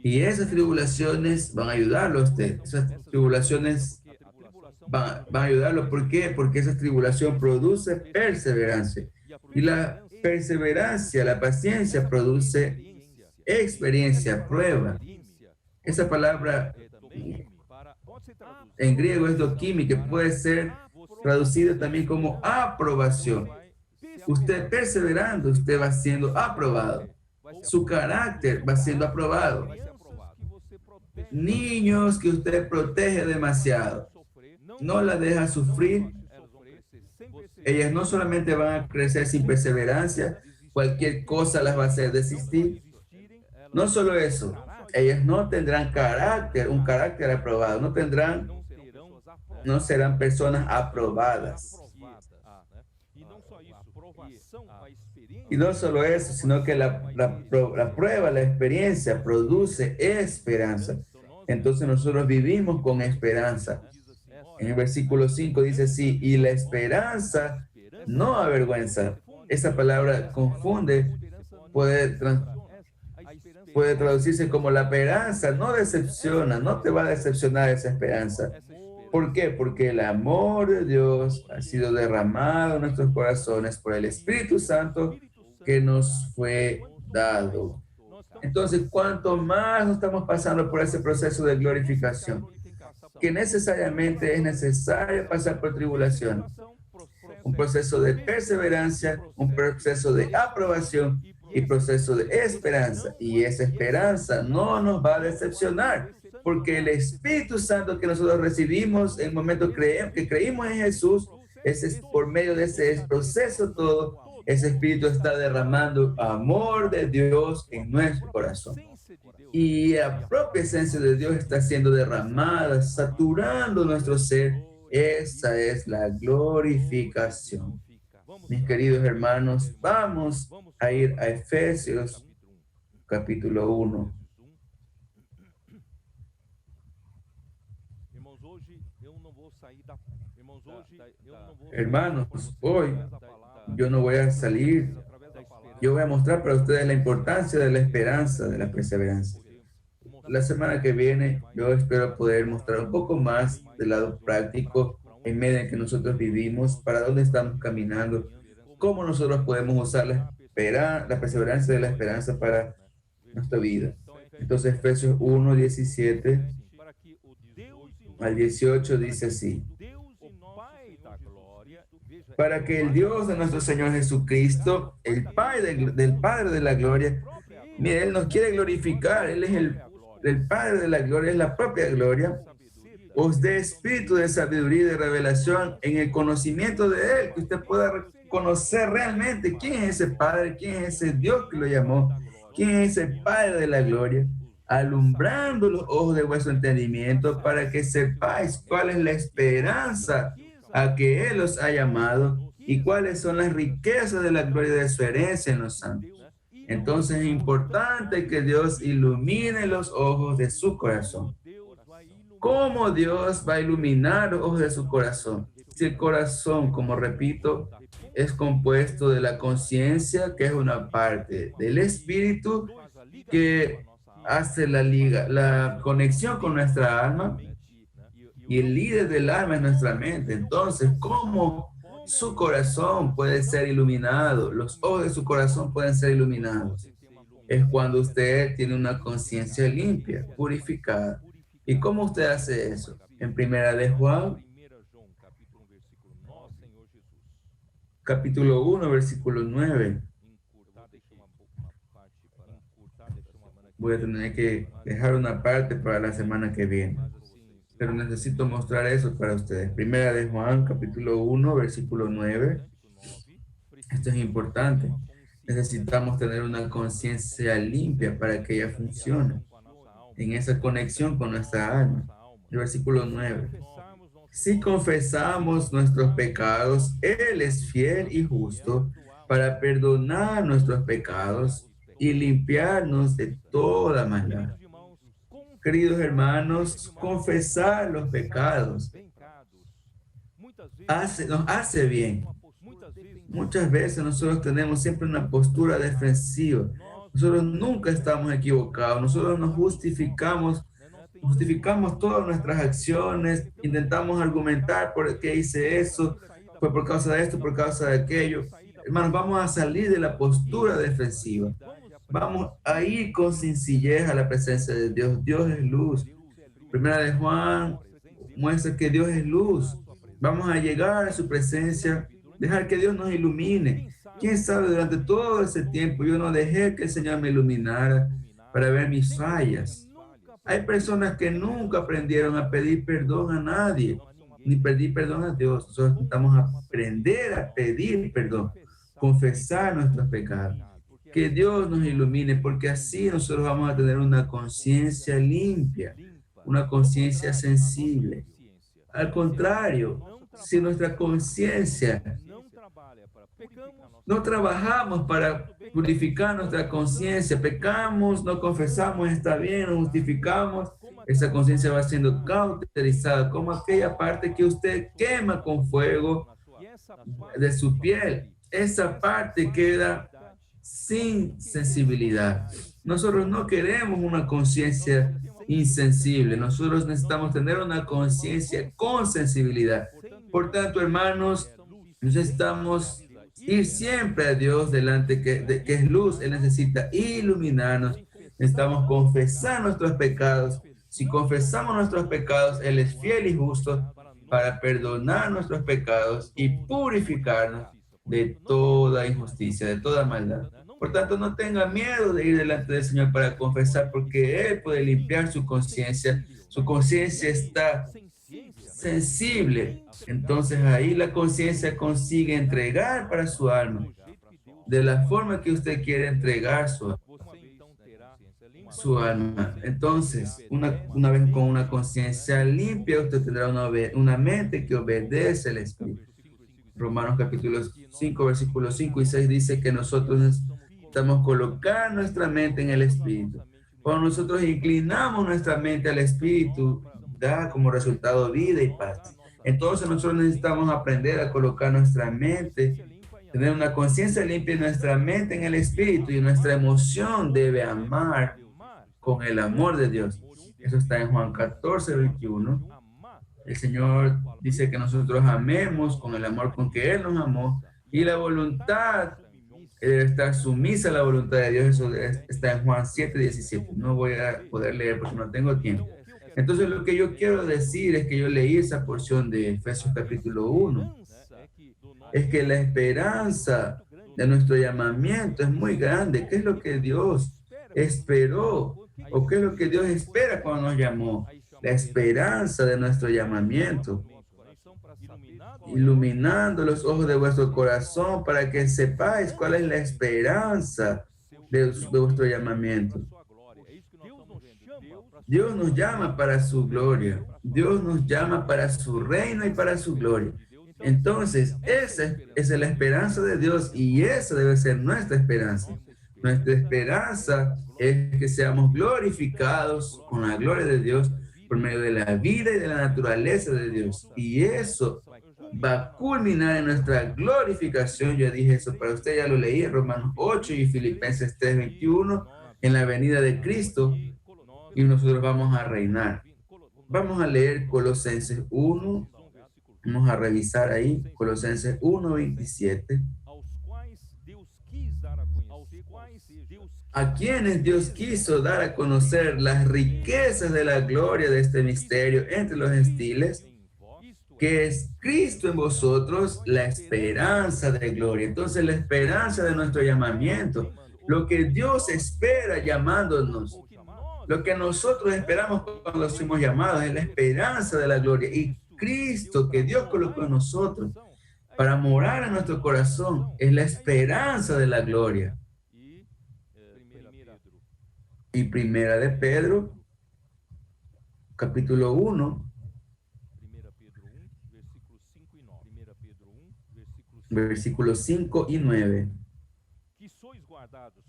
Y esas tribulaciones van a ayudarlo a usted. Esas tribulaciones van a ayudarlo. ¿Por qué? Porque esa tribulación produce perseverancia. Y la perseverancia, la paciencia produce experiencia, prueba. Esa palabra en griego es dokimi, que puede ser traducida también como aprobación. usted perseverando, usted va siendo aprobado. Su carácter va siendo aprobado. Niños que usted protege demasiado, no la deja sufrir, ellas no solamente van a crecer sin perseverancia, cualquier cosa las va a hacer desistir. No solo eso, ellas no tendrán carácter, un carácter aprobado, no serán personas aprobadas. Y no solo eso, sino que la prueba, la experiencia produce esperanza. Entonces nosotros vivimos con esperanza. En el versículo 5 dice así, y la esperanza no avergüenza. Esa palabra confunde, puede traducirse como la esperanza no decepciona, no te va a decepcionar esa esperanza. ¿Por qué? Porque el amor de Dios ha sido derramado en nuestros corazones por el Espíritu Santo que nos fue dado. Entonces, cuanto más nos estamos pasando por ese proceso de glorificación, que necesariamente es necesario pasar por tribulación, un proceso de perseverancia, un proceso de aprobación y proceso de esperanza. Y esa esperanza no nos va a decepcionar, porque el Espíritu Santo que nosotros recibimos en el momento que creímos en Jesús, por medio de ese proceso todo, ese Espíritu está derramando amor de Dios en nuestro corazón. Y la propia esencia de Dios está siendo derramada, saturando nuestro ser. Esa es la glorificación. Mis queridos hermanos, vamos a ir a Efesios capítulo 1. Hermanos, hoy yo no voy a salir, yo voy a mostrar para ustedes la importancia de la esperanza, de la perseverancia. La semana que viene yo espero poder mostrar un poco más del lado práctico en medio en que nosotros vivimos, para dónde estamos caminando, cómo nosotros podemos usar la perseverancia de la esperanza para nuestra vida. Entonces Efesios 1, 17 al 18 dice así: para que el Dios de nuestro Señor Jesucristo, el Padre del Padre de la gloria, mire, Él nos quiere glorificar, Él es el Padre de la gloria, es la propia gloria, os dé espíritu de sabiduría y de revelación en el conocimiento de Él, que usted pueda conocer realmente quién es ese Padre, quién es ese Dios que lo llamó, quién es el Padre de la gloria, alumbrando los ojos de vuestro entendimiento para que sepáis cuál es la esperanza a que Él os ha llamado y cuáles son las riquezas de la gloria de su herencia en los santos. Entonces es importante que Dios ilumine los ojos de su corazón. ¿Cómo Dios va a iluminar los ojos de su corazón? Si el corazón, como repito, es compuesto de la conciencia, que es una parte del espíritu, que hace la conexión con nuestra alma, y el líder del alma es nuestra mente. Entonces, ¿cómo su corazón puede ser iluminado? Los ojos de su corazón pueden ser iluminados. Es cuando usted tiene una conciencia limpia, purificada. ¿Y cómo usted hace eso? En Primera de Juan, capítulo 1, versículo 9. Voy a tener que dejar una parte para la semana que viene, pero necesito mostrar eso para ustedes. Primera de Juan, capítulo 1, versículo 9. Esto es importante. Necesitamos tener una conciencia limpia para que ella funcione en esa conexión con nuestra alma. El versículo 9. Si confesamos nuestros pecados, Él es fiel y justo para perdonar nuestros pecados y limpiarnos de toda maldad. Queridos hermanos, confesar los pecados nos hace bien. Muchas veces nosotros tenemos siempre una postura defensiva. Nosotros nunca estamos equivocados. Nosotros nos justificamos todas nuestras acciones, intentamos argumentar por qué hice eso, fue por causa de esto, por causa de aquello. Hermanos, vamos a salir de la postura defensiva. Vamos a ir con sencillez a la presencia de Dios. Dios es luz. Primera de Juan muestra que Dios es luz. Vamos a llegar a su presencia, dejar que Dios nos ilumine, quién sabe, durante todo ese tiempo yo no dejé que el Señor me iluminara para ver mis fallas. Hay personas que nunca aprendieron a pedir perdón a nadie, ni pedir perdón a Dios. Nosotros necesitamos aprender a pedir perdón, confesar nuestros pecados. Que Dios nos ilumine, porque así nosotros vamos a tener una conciencia limpia, una conciencia sensible. Al contrario, si nuestra conciencia no trabajamos para purificar nuestra conciencia, pecamos, no confesamos, está bien, nos justificamos, esa conciencia va siendo cauterizada, como aquella parte que usted quema con fuego de su piel. Esa parte queda sin sensibilidad. Nosotros no queremos una conciencia insensible, nosotros necesitamos tener una conciencia con sensibilidad. Por tanto, hermanos, necesitamos ir siempre a Dios delante, que es luz. Él necesita iluminarnos. Necesitamos confesar nuestros pecados. Si confesamos nuestros pecados, Él es fiel y justo para perdonar nuestros pecados y purificarnos de toda injusticia, de toda maldad. Por tanto, no tenga miedo de ir delante del Señor para confesar, porque Él puede limpiar su conciencia. Su conciencia está sensible. Entonces ahí la conciencia consigue entregar para su alma de la forma que usted quiere entregar su alma. Entonces, una vez con una conciencia limpia, usted tendrá una mente que obedece al Espíritu. Romanos capítulo 5, versículos 5 y 6 dice que nosotros necesitamos colocar nuestra mente en el Espíritu. Cuando nosotros inclinamos nuestra mente al Espíritu, da como resultado vida y paz. Entonces nosotros necesitamos aprender a colocar nuestra mente, tener una conciencia limpia en nuestra mente, en el Espíritu, y nuestra emoción debe amar con el amor de Dios. Eso está en Juan 14, 21. El Señor dice que nosotros amemos con el amor con que Él nos amó, y la voluntad debe estar sumisa a la voluntad de Dios. Eso está en Juan 7, 17. No voy a poder leer porque no tengo tiempo. Entonces lo que yo quiero decir es que yo leí esa porción de Efesios capítulo 1, es que la esperanza de nuestro llamamiento es muy grande. ¿Qué es lo que Dios esperó? ¿O qué es lo que Dios espera cuando nos llamó? La esperanza de nuestro llamamiento. Iluminando los ojos de vuestro corazón para que sepáis cuál es la esperanza de vuestro llamamiento. Dios nos llama para su gloria. Dios nos llama para su reino y para su gloria. Entonces, esa es la esperanza de Dios y esa debe ser nuestra esperanza. Nuestra esperanza es que seamos glorificados con la gloria de Dios por medio de la vida y de la naturaleza de Dios. Y eso va a culminar en nuestra glorificación. Yo dije eso para usted, ya lo leí en Romanos 8 y Filipenses 3:21, en la venida de Cristo, y nosotros vamos a reinar. Vamos a leer Colosenses 1, vamos a revisar ahí, Colosenses 1:27. A quienes Dios quiso dar a conocer las riquezas de la gloria de este misterio entre los gentiles, que es Cristo en vosotros, la esperanza de gloria. Entonces, la esperanza de nuestro llamamiento, lo que Dios espera llamándonos, lo que nosotros esperamos cuando somos llamados, es la esperanza de la gloria. Y Cristo que Dios colocó en nosotros para morar en nuestro corazón es la esperanza de la gloria. Y Primera de Pedro, capítulo 1, versículos 5 y 9. Que sois guardados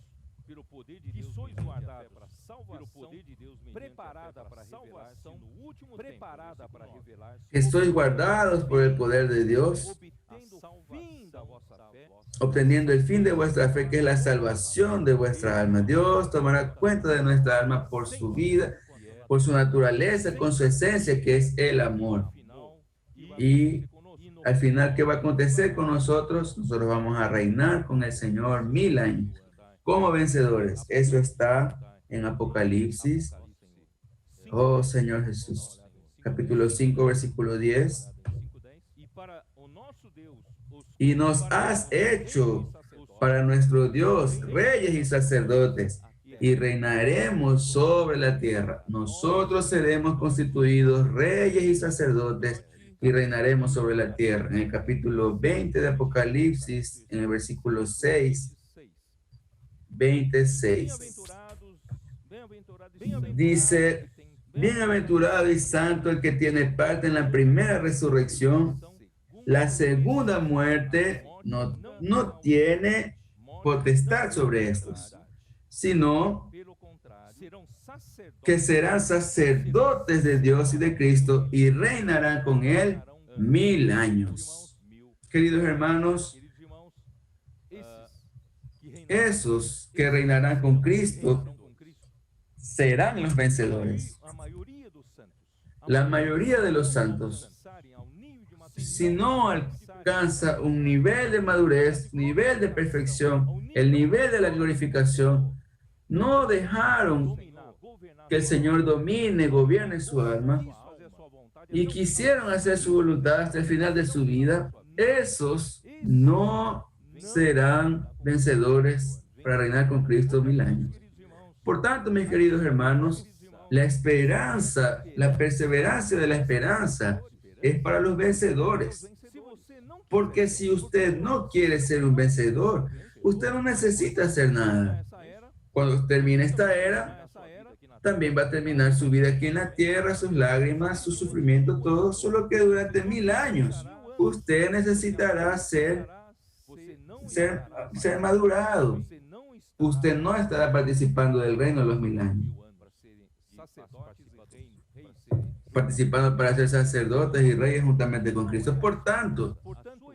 pelo poder de Deus, para salvação de Deus, preparada para salvação no último tempo, preparada para revelar, Que sois guardados por el poder de Dios, obteniendo el fin de vuestra fe, que es la salvación de vuestra alma. Dios tomará cuenta de nuestra alma por su vida, por su naturaleza, con su esencia, que es el amor. Y al final, ¿qué va a acontecer con nosotros? Nosotros vamos a reinar con el Señor 1000 años como vencedores. Eso está en Apocalipsis. Oh Señor Jesús. Capítulo 5, versículo 10. Y nos has hecho para nuestro Dios, reyes y sacerdotes, y reinaremos sobre la tierra. Nosotros seremos constituidos reyes y sacerdotes y reinaremos sobre la tierra. En el capítulo 20 de Apocalipsis, en el versículo 6, 26, dice: bienaventurado y santo el que tiene parte en la primera resurrección. La segunda muerte no tiene potestad sobre estos, sino que serán sacerdotes de Dios y de Cristo y reinarán con él 1000 años. Queridos hermanos, esos que reinarán con Cristo serán los vencedores. La mayoría de los santos, si no alcanza un nivel de madurez, nivel de perfección, el nivel de la glorificación, no dejaron que el Señor domine, gobierne su alma y quisieron hacer su voluntad hasta el final de su vida, esos no serán vencedores para reinar con Cristo 1000 años. Por tanto, mis queridos hermanos, la esperanza, la perseverancia de la esperanza es para los vencedores. Porque si usted no quiere ser un vencedor, usted no necesita hacer nada. Cuando termine esta era, también va a terminar su vida aquí en la tierra, sus lágrimas, su sufrimiento, todo, solo que durante 1000 años usted necesitará ser madurado. Usted no estará participando del reino de los 1000 años. Participando para ser sacerdotes y reyes juntamente con Cristo. Por tanto,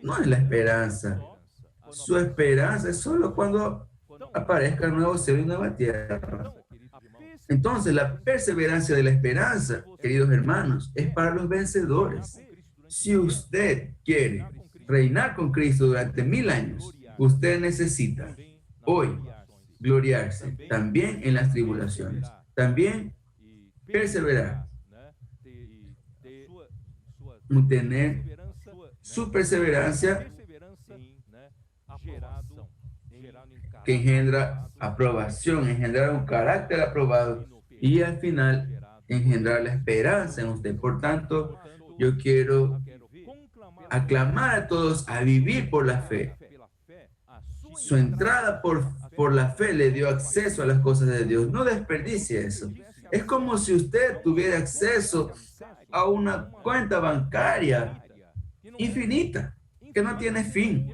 no es la esperanza. Su esperanza es solo cuando aparezca el nuevo cielo y nueva tierra. Entonces, la perseverancia de la esperanza, queridos hermanos, es para los vencedores. Si usted quiere reinar con Cristo durante 1000 años, usted necesita hoy gloriarse también en las tribulaciones, también perseverar, tener su perseverancia que engendra aprobación, engendrar un carácter aprobado y al final engendrar la esperanza en usted. Por tanto, yo quiero aclamar a todos a vivir por la fe. Su entrada por la fe le dio acceso a las cosas de Dios. No desperdicie eso. Es como si usted tuviera acceso a una cuenta bancaria infinita, que no tiene fin,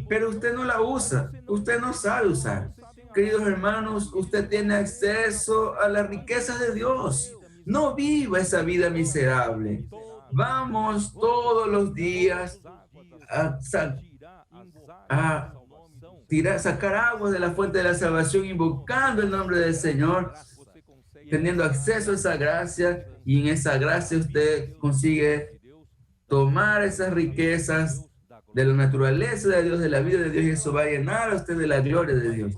pero usted no la usa, usted no sabe usar. Queridos hermanos, usted tiene acceso a las riquezas de Dios. No viva esa vida miserable. Vamos todos los días a sacar agua de la fuente de la salvación, invocando el nombre del Señor, teniendo acceso a esa gracia, y en esa gracia usted consigue tomar esas riquezas de la naturaleza de Dios, de la vida de Dios, y eso va a llenar a usted de la gloria de Dios.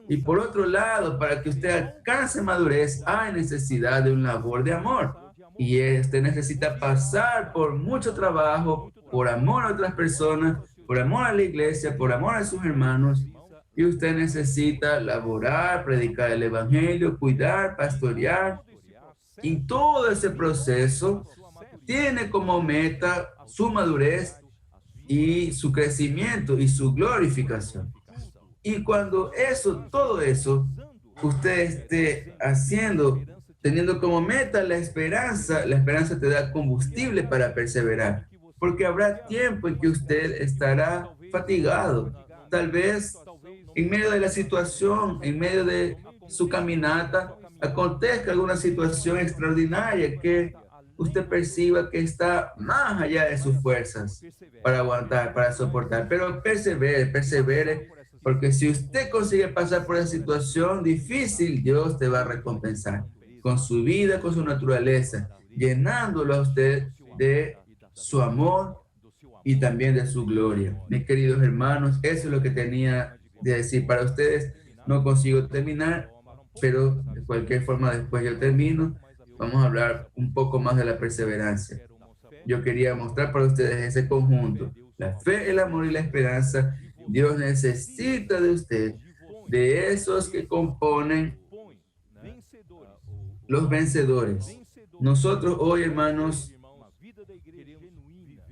Y por otro lado, para que usted alcance madurez, hay necesidad de un labor de amor. Y usted necesita pasar por mucho trabajo, por amor a otras personas, por amor a la iglesia, por amor a sus hermanos. Y usted necesita laborar, predicar el evangelio, cuidar, pastorear. Y todo ese proceso tiene como meta su madurez y su crecimiento y su glorificación. Y cuando todo eso, usted esté haciendo, teniendo como meta la esperanza te da combustible para perseverar. Porque habrá tiempo en que usted estará fatigado. Tal vez en medio de la situación, en medio de su caminata, acontezca alguna situación extraordinaria que usted perciba que está más allá de sus fuerzas para aguantar, para soportar. Pero persevere, porque si usted consigue pasar por esa situación difícil, Dios te va a recompensar con su vida, con su naturaleza, llenándolo a usted de su amor y también de su gloria. Mis queridos hermanos, eso es lo que tenía de decir para ustedes. No consigo terminar, pero de cualquier forma después yo termino. Vamos a hablar un poco más de la perseverancia. Yo quería mostrar para ustedes ese conjunto, la fe, el amor y la esperanza, Dios necesita de usted, de esos que componen los vencedores. Nosotros hoy, hermanos,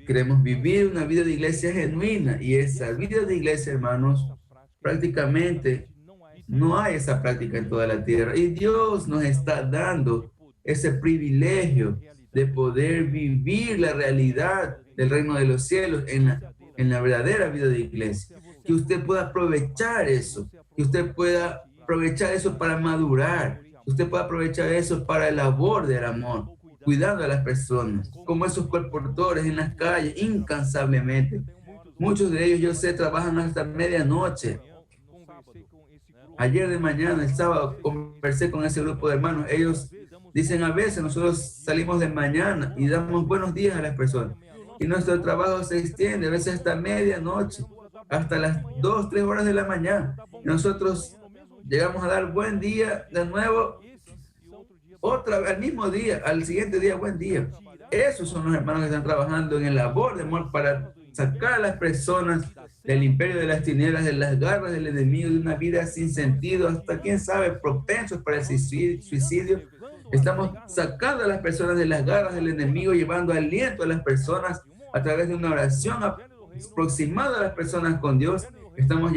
queremos vivir una vida de iglesia genuina, y esa vida de iglesia, hermanos, prácticamente no hay esa práctica en toda la tierra, y Dios nos está dando ese privilegio de poder vivir la realidad del reino de los cielos en la verdadera vida de iglesia. Que usted pueda aprovechar eso, que usted pueda aprovechar eso para madurar, que usted pueda aprovechar eso para el labor del amor, cuidando a las personas, como esos colportores en las calles, incansablemente. Muchos de ellos, yo sé, trabajan hasta medianoche. Ayer de mañana, el sábado, conversé con ese grupo de hermanos. Ellos dicen, a veces nosotros salimos de mañana y damos buenos días a las personas, y nuestro trabajo se extiende a veces hasta medianoche, hasta las 2, 3 horas de la mañana. Y nosotros llegamos a dar buen día de nuevo, otra vez, al mismo día, al siguiente día, buen día. Esos son los hermanos que están trabajando en el labor de amor para sacar a las personas del imperio de las tinieblas, de las garras del enemigo, de una vida sin sentido, hasta quién sabe, propensos para el suicidio. Estamos sacando a las personas de las garras del enemigo, llevando aliento a las personas a través de una oración aproximada a las personas con Dios. Estamos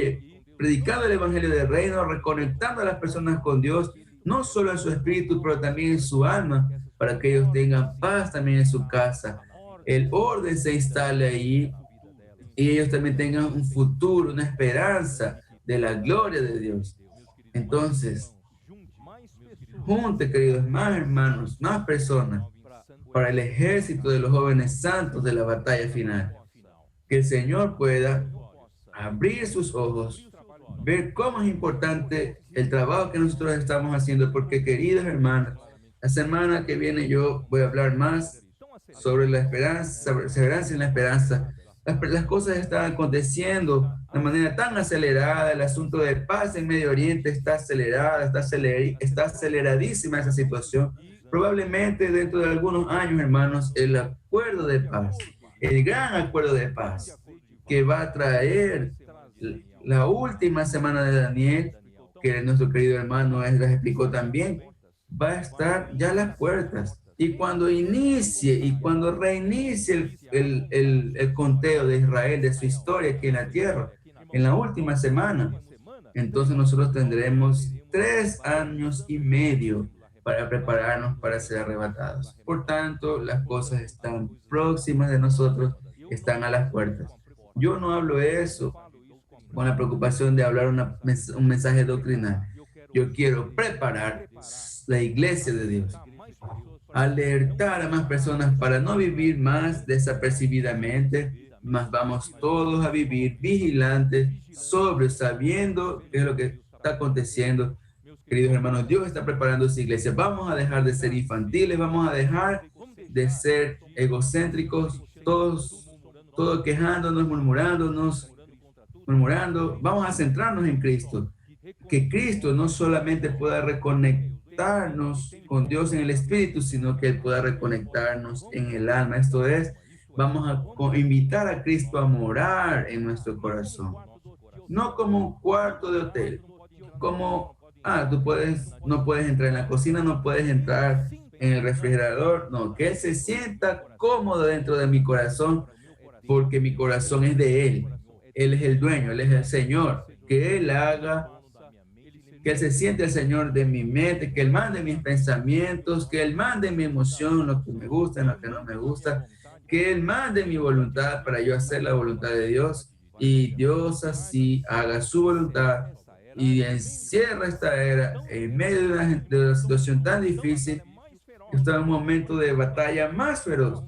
predicando el evangelio del reino, reconectando a las personas con Dios, no solo en su espíritu, pero también en su alma, para que ellos tengan paz también en su casa. El orden se instale ahí, y ellos también tengan un futuro, una esperanza de la gloria de Dios. Entonces, junte, queridos, más hermanos, más personas, para el ejército de los jóvenes santos de la batalla final. Que el Señor pueda abrir sus ojos, ver cómo es importante el trabajo que nosotros estamos haciendo, porque, queridos hermanos, la semana que viene yo voy a hablar más sobre la esperanza, perseverancia en la esperanza. Las cosas están aconteciendo de manera tan acelerada. El asunto de paz en Medio Oriente está acelerada, está aceleradísima esa situación. Probablemente dentro de algunos años, hermanos, el acuerdo de paz, el gran acuerdo de paz que va a traer la última semana de Daniel, que nuestro querido hermano Esdras explicó también, va a estar ya a las puertas. Y cuando inicie y cuando reinicie el conteo de Israel, de su historia aquí en la tierra, en la última semana, entonces nosotros tendremos 3 años y medio para prepararnos para ser arrebatados. Por tanto, las cosas están próximas de nosotros, están a las puertas. Yo no hablo eso con la preocupación de hablar un mensaje doctrinal. Yo quiero preparar la iglesia de Dios, alertar a más personas para no vivir más desapercibidamente, más vamos todos a vivir vigilantes, sabiendo qué es lo que está aconteciendo. Queridos hermanos, Dios está preparando su iglesia. Vamos a dejar de ser infantiles, vamos a dejar de ser egocéntricos, todos quejándonos, murmurando. Vamos a centrarnos en Cristo. Que Cristo no solamente pueda reconectarnos con Dios en el espíritu, sino que Él pueda reconectarnos en el alma. Esto es, vamos a invitar a Cristo a morar en nuestro corazón. No como un cuarto de hotel, como, no puedes entrar en la cocina, no puedes entrar en el refrigerador. No, que Él se sienta cómodo dentro de mi corazón, porque mi corazón es de Él. Él es el dueño, Él es el Señor. Que Él haga, que Él se siente el Señor de mi mente, que Él mande mis pensamientos, que Él mande mi emoción, lo que me gusta, lo que no me gusta, que Él mande mi voluntad para yo hacer la voluntad de Dios, y Dios así haga su voluntad y encierra esta era en medio de una situación tan difícil. Está en un momento de batalla más feroz.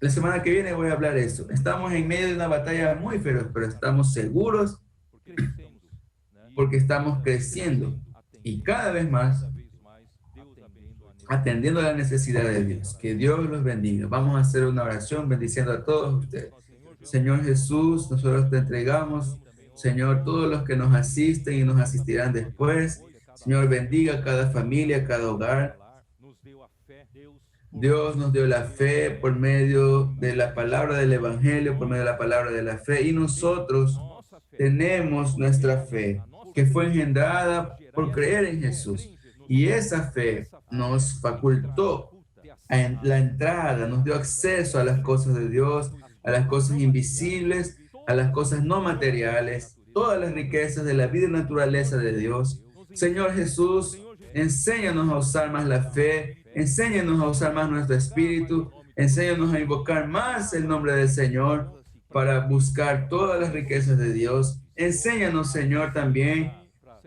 La semana que viene voy a hablar de eso. Estamos en medio de una batalla muy feroz, pero estamos seguros porque estamos creciendo y cada vez más atendiendo a la necesidad de Dios. Que Dios los bendiga. Vamos a hacer una oración bendiciendo a todos ustedes. Señor Jesús, nosotros te entregamos, Señor, todos los que nos asisten y nos asistirán después. Señor, bendiga a cada familia, a cada hogar. Dios nos dio la fe por medio de la palabra del Evangelio, por medio de la palabra de la fe, y nosotros tenemos nuestra fe, que fue engendrada por creer en Jesús. Y esa fe nos facultó la entrada, nos dio acceso a las cosas de Dios, a las cosas invisibles, a las cosas no materiales, todas las riquezas de la vida y naturaleza de Dios. Señor Jesús, enséñanos a usar más la fe, enséñanos a usar más nuestro espíritu, enséñanos a invocar más el nombre del Señor para buscar todas las riquezas de Dios. Enséñanos, Señor, también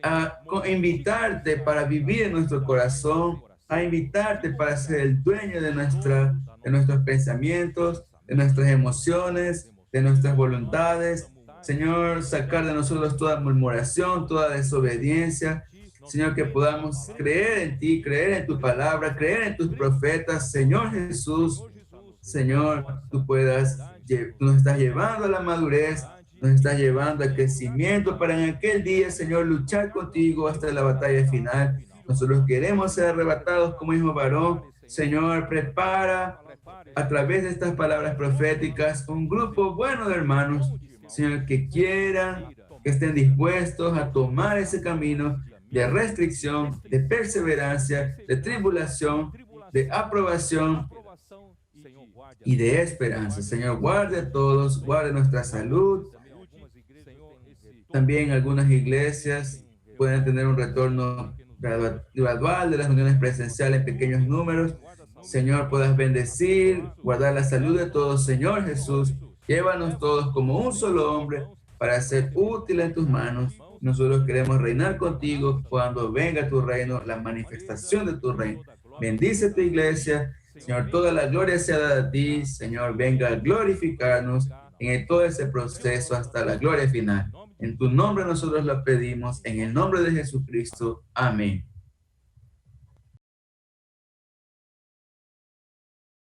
a invitarte para vivir en nuestro corazón, a invitarte para ser el dueño de nuestros pensamientos, de nuestras emociones, de nuestras voluntades. Señor, sacar de nosotros toda murmuración, toda desobediencia. Señor, que podamos creer en ti, creer en tu palabra, creer en tus profetas. Señor Jesús, Señor, tú nos estás llevando a la madurez, nos estás llevando al crecimiento para en aquel día, Señor, luchar contigo hasta la batalla final. Nosotros queremos ser arrebatados como hijo varón. Señor, prepara a través de estas palabras proféticas un grupo bueno de hermanos, Señor, que quieran, que estén dispuestos a tomar ese camino de restricción, de perseverancia, de tribulación, de aprobación y de esperanza. Señor, guarde a todos, guarde nuestra salud. También algunas iglesias pueden tener un retorno gradual de las reuniones presenciales en pequeños números. Señor, puedas bendecir, guardar la salud de todos. Señor Jesús, llévanos todos como un solo hombre para ser útil en tus manos. Nosotros queremos reinar contigo cuando venga tu reino, la manifestación de tu reino. Bendice tu iglesia. Señor, toda la gloria sea dada a ti. Señor, venga a glorificarnos en todo ese proceso hasta la gloria final. En tu nombre nosotros lo pedimos, en el nombre de Jesucristo. Amén.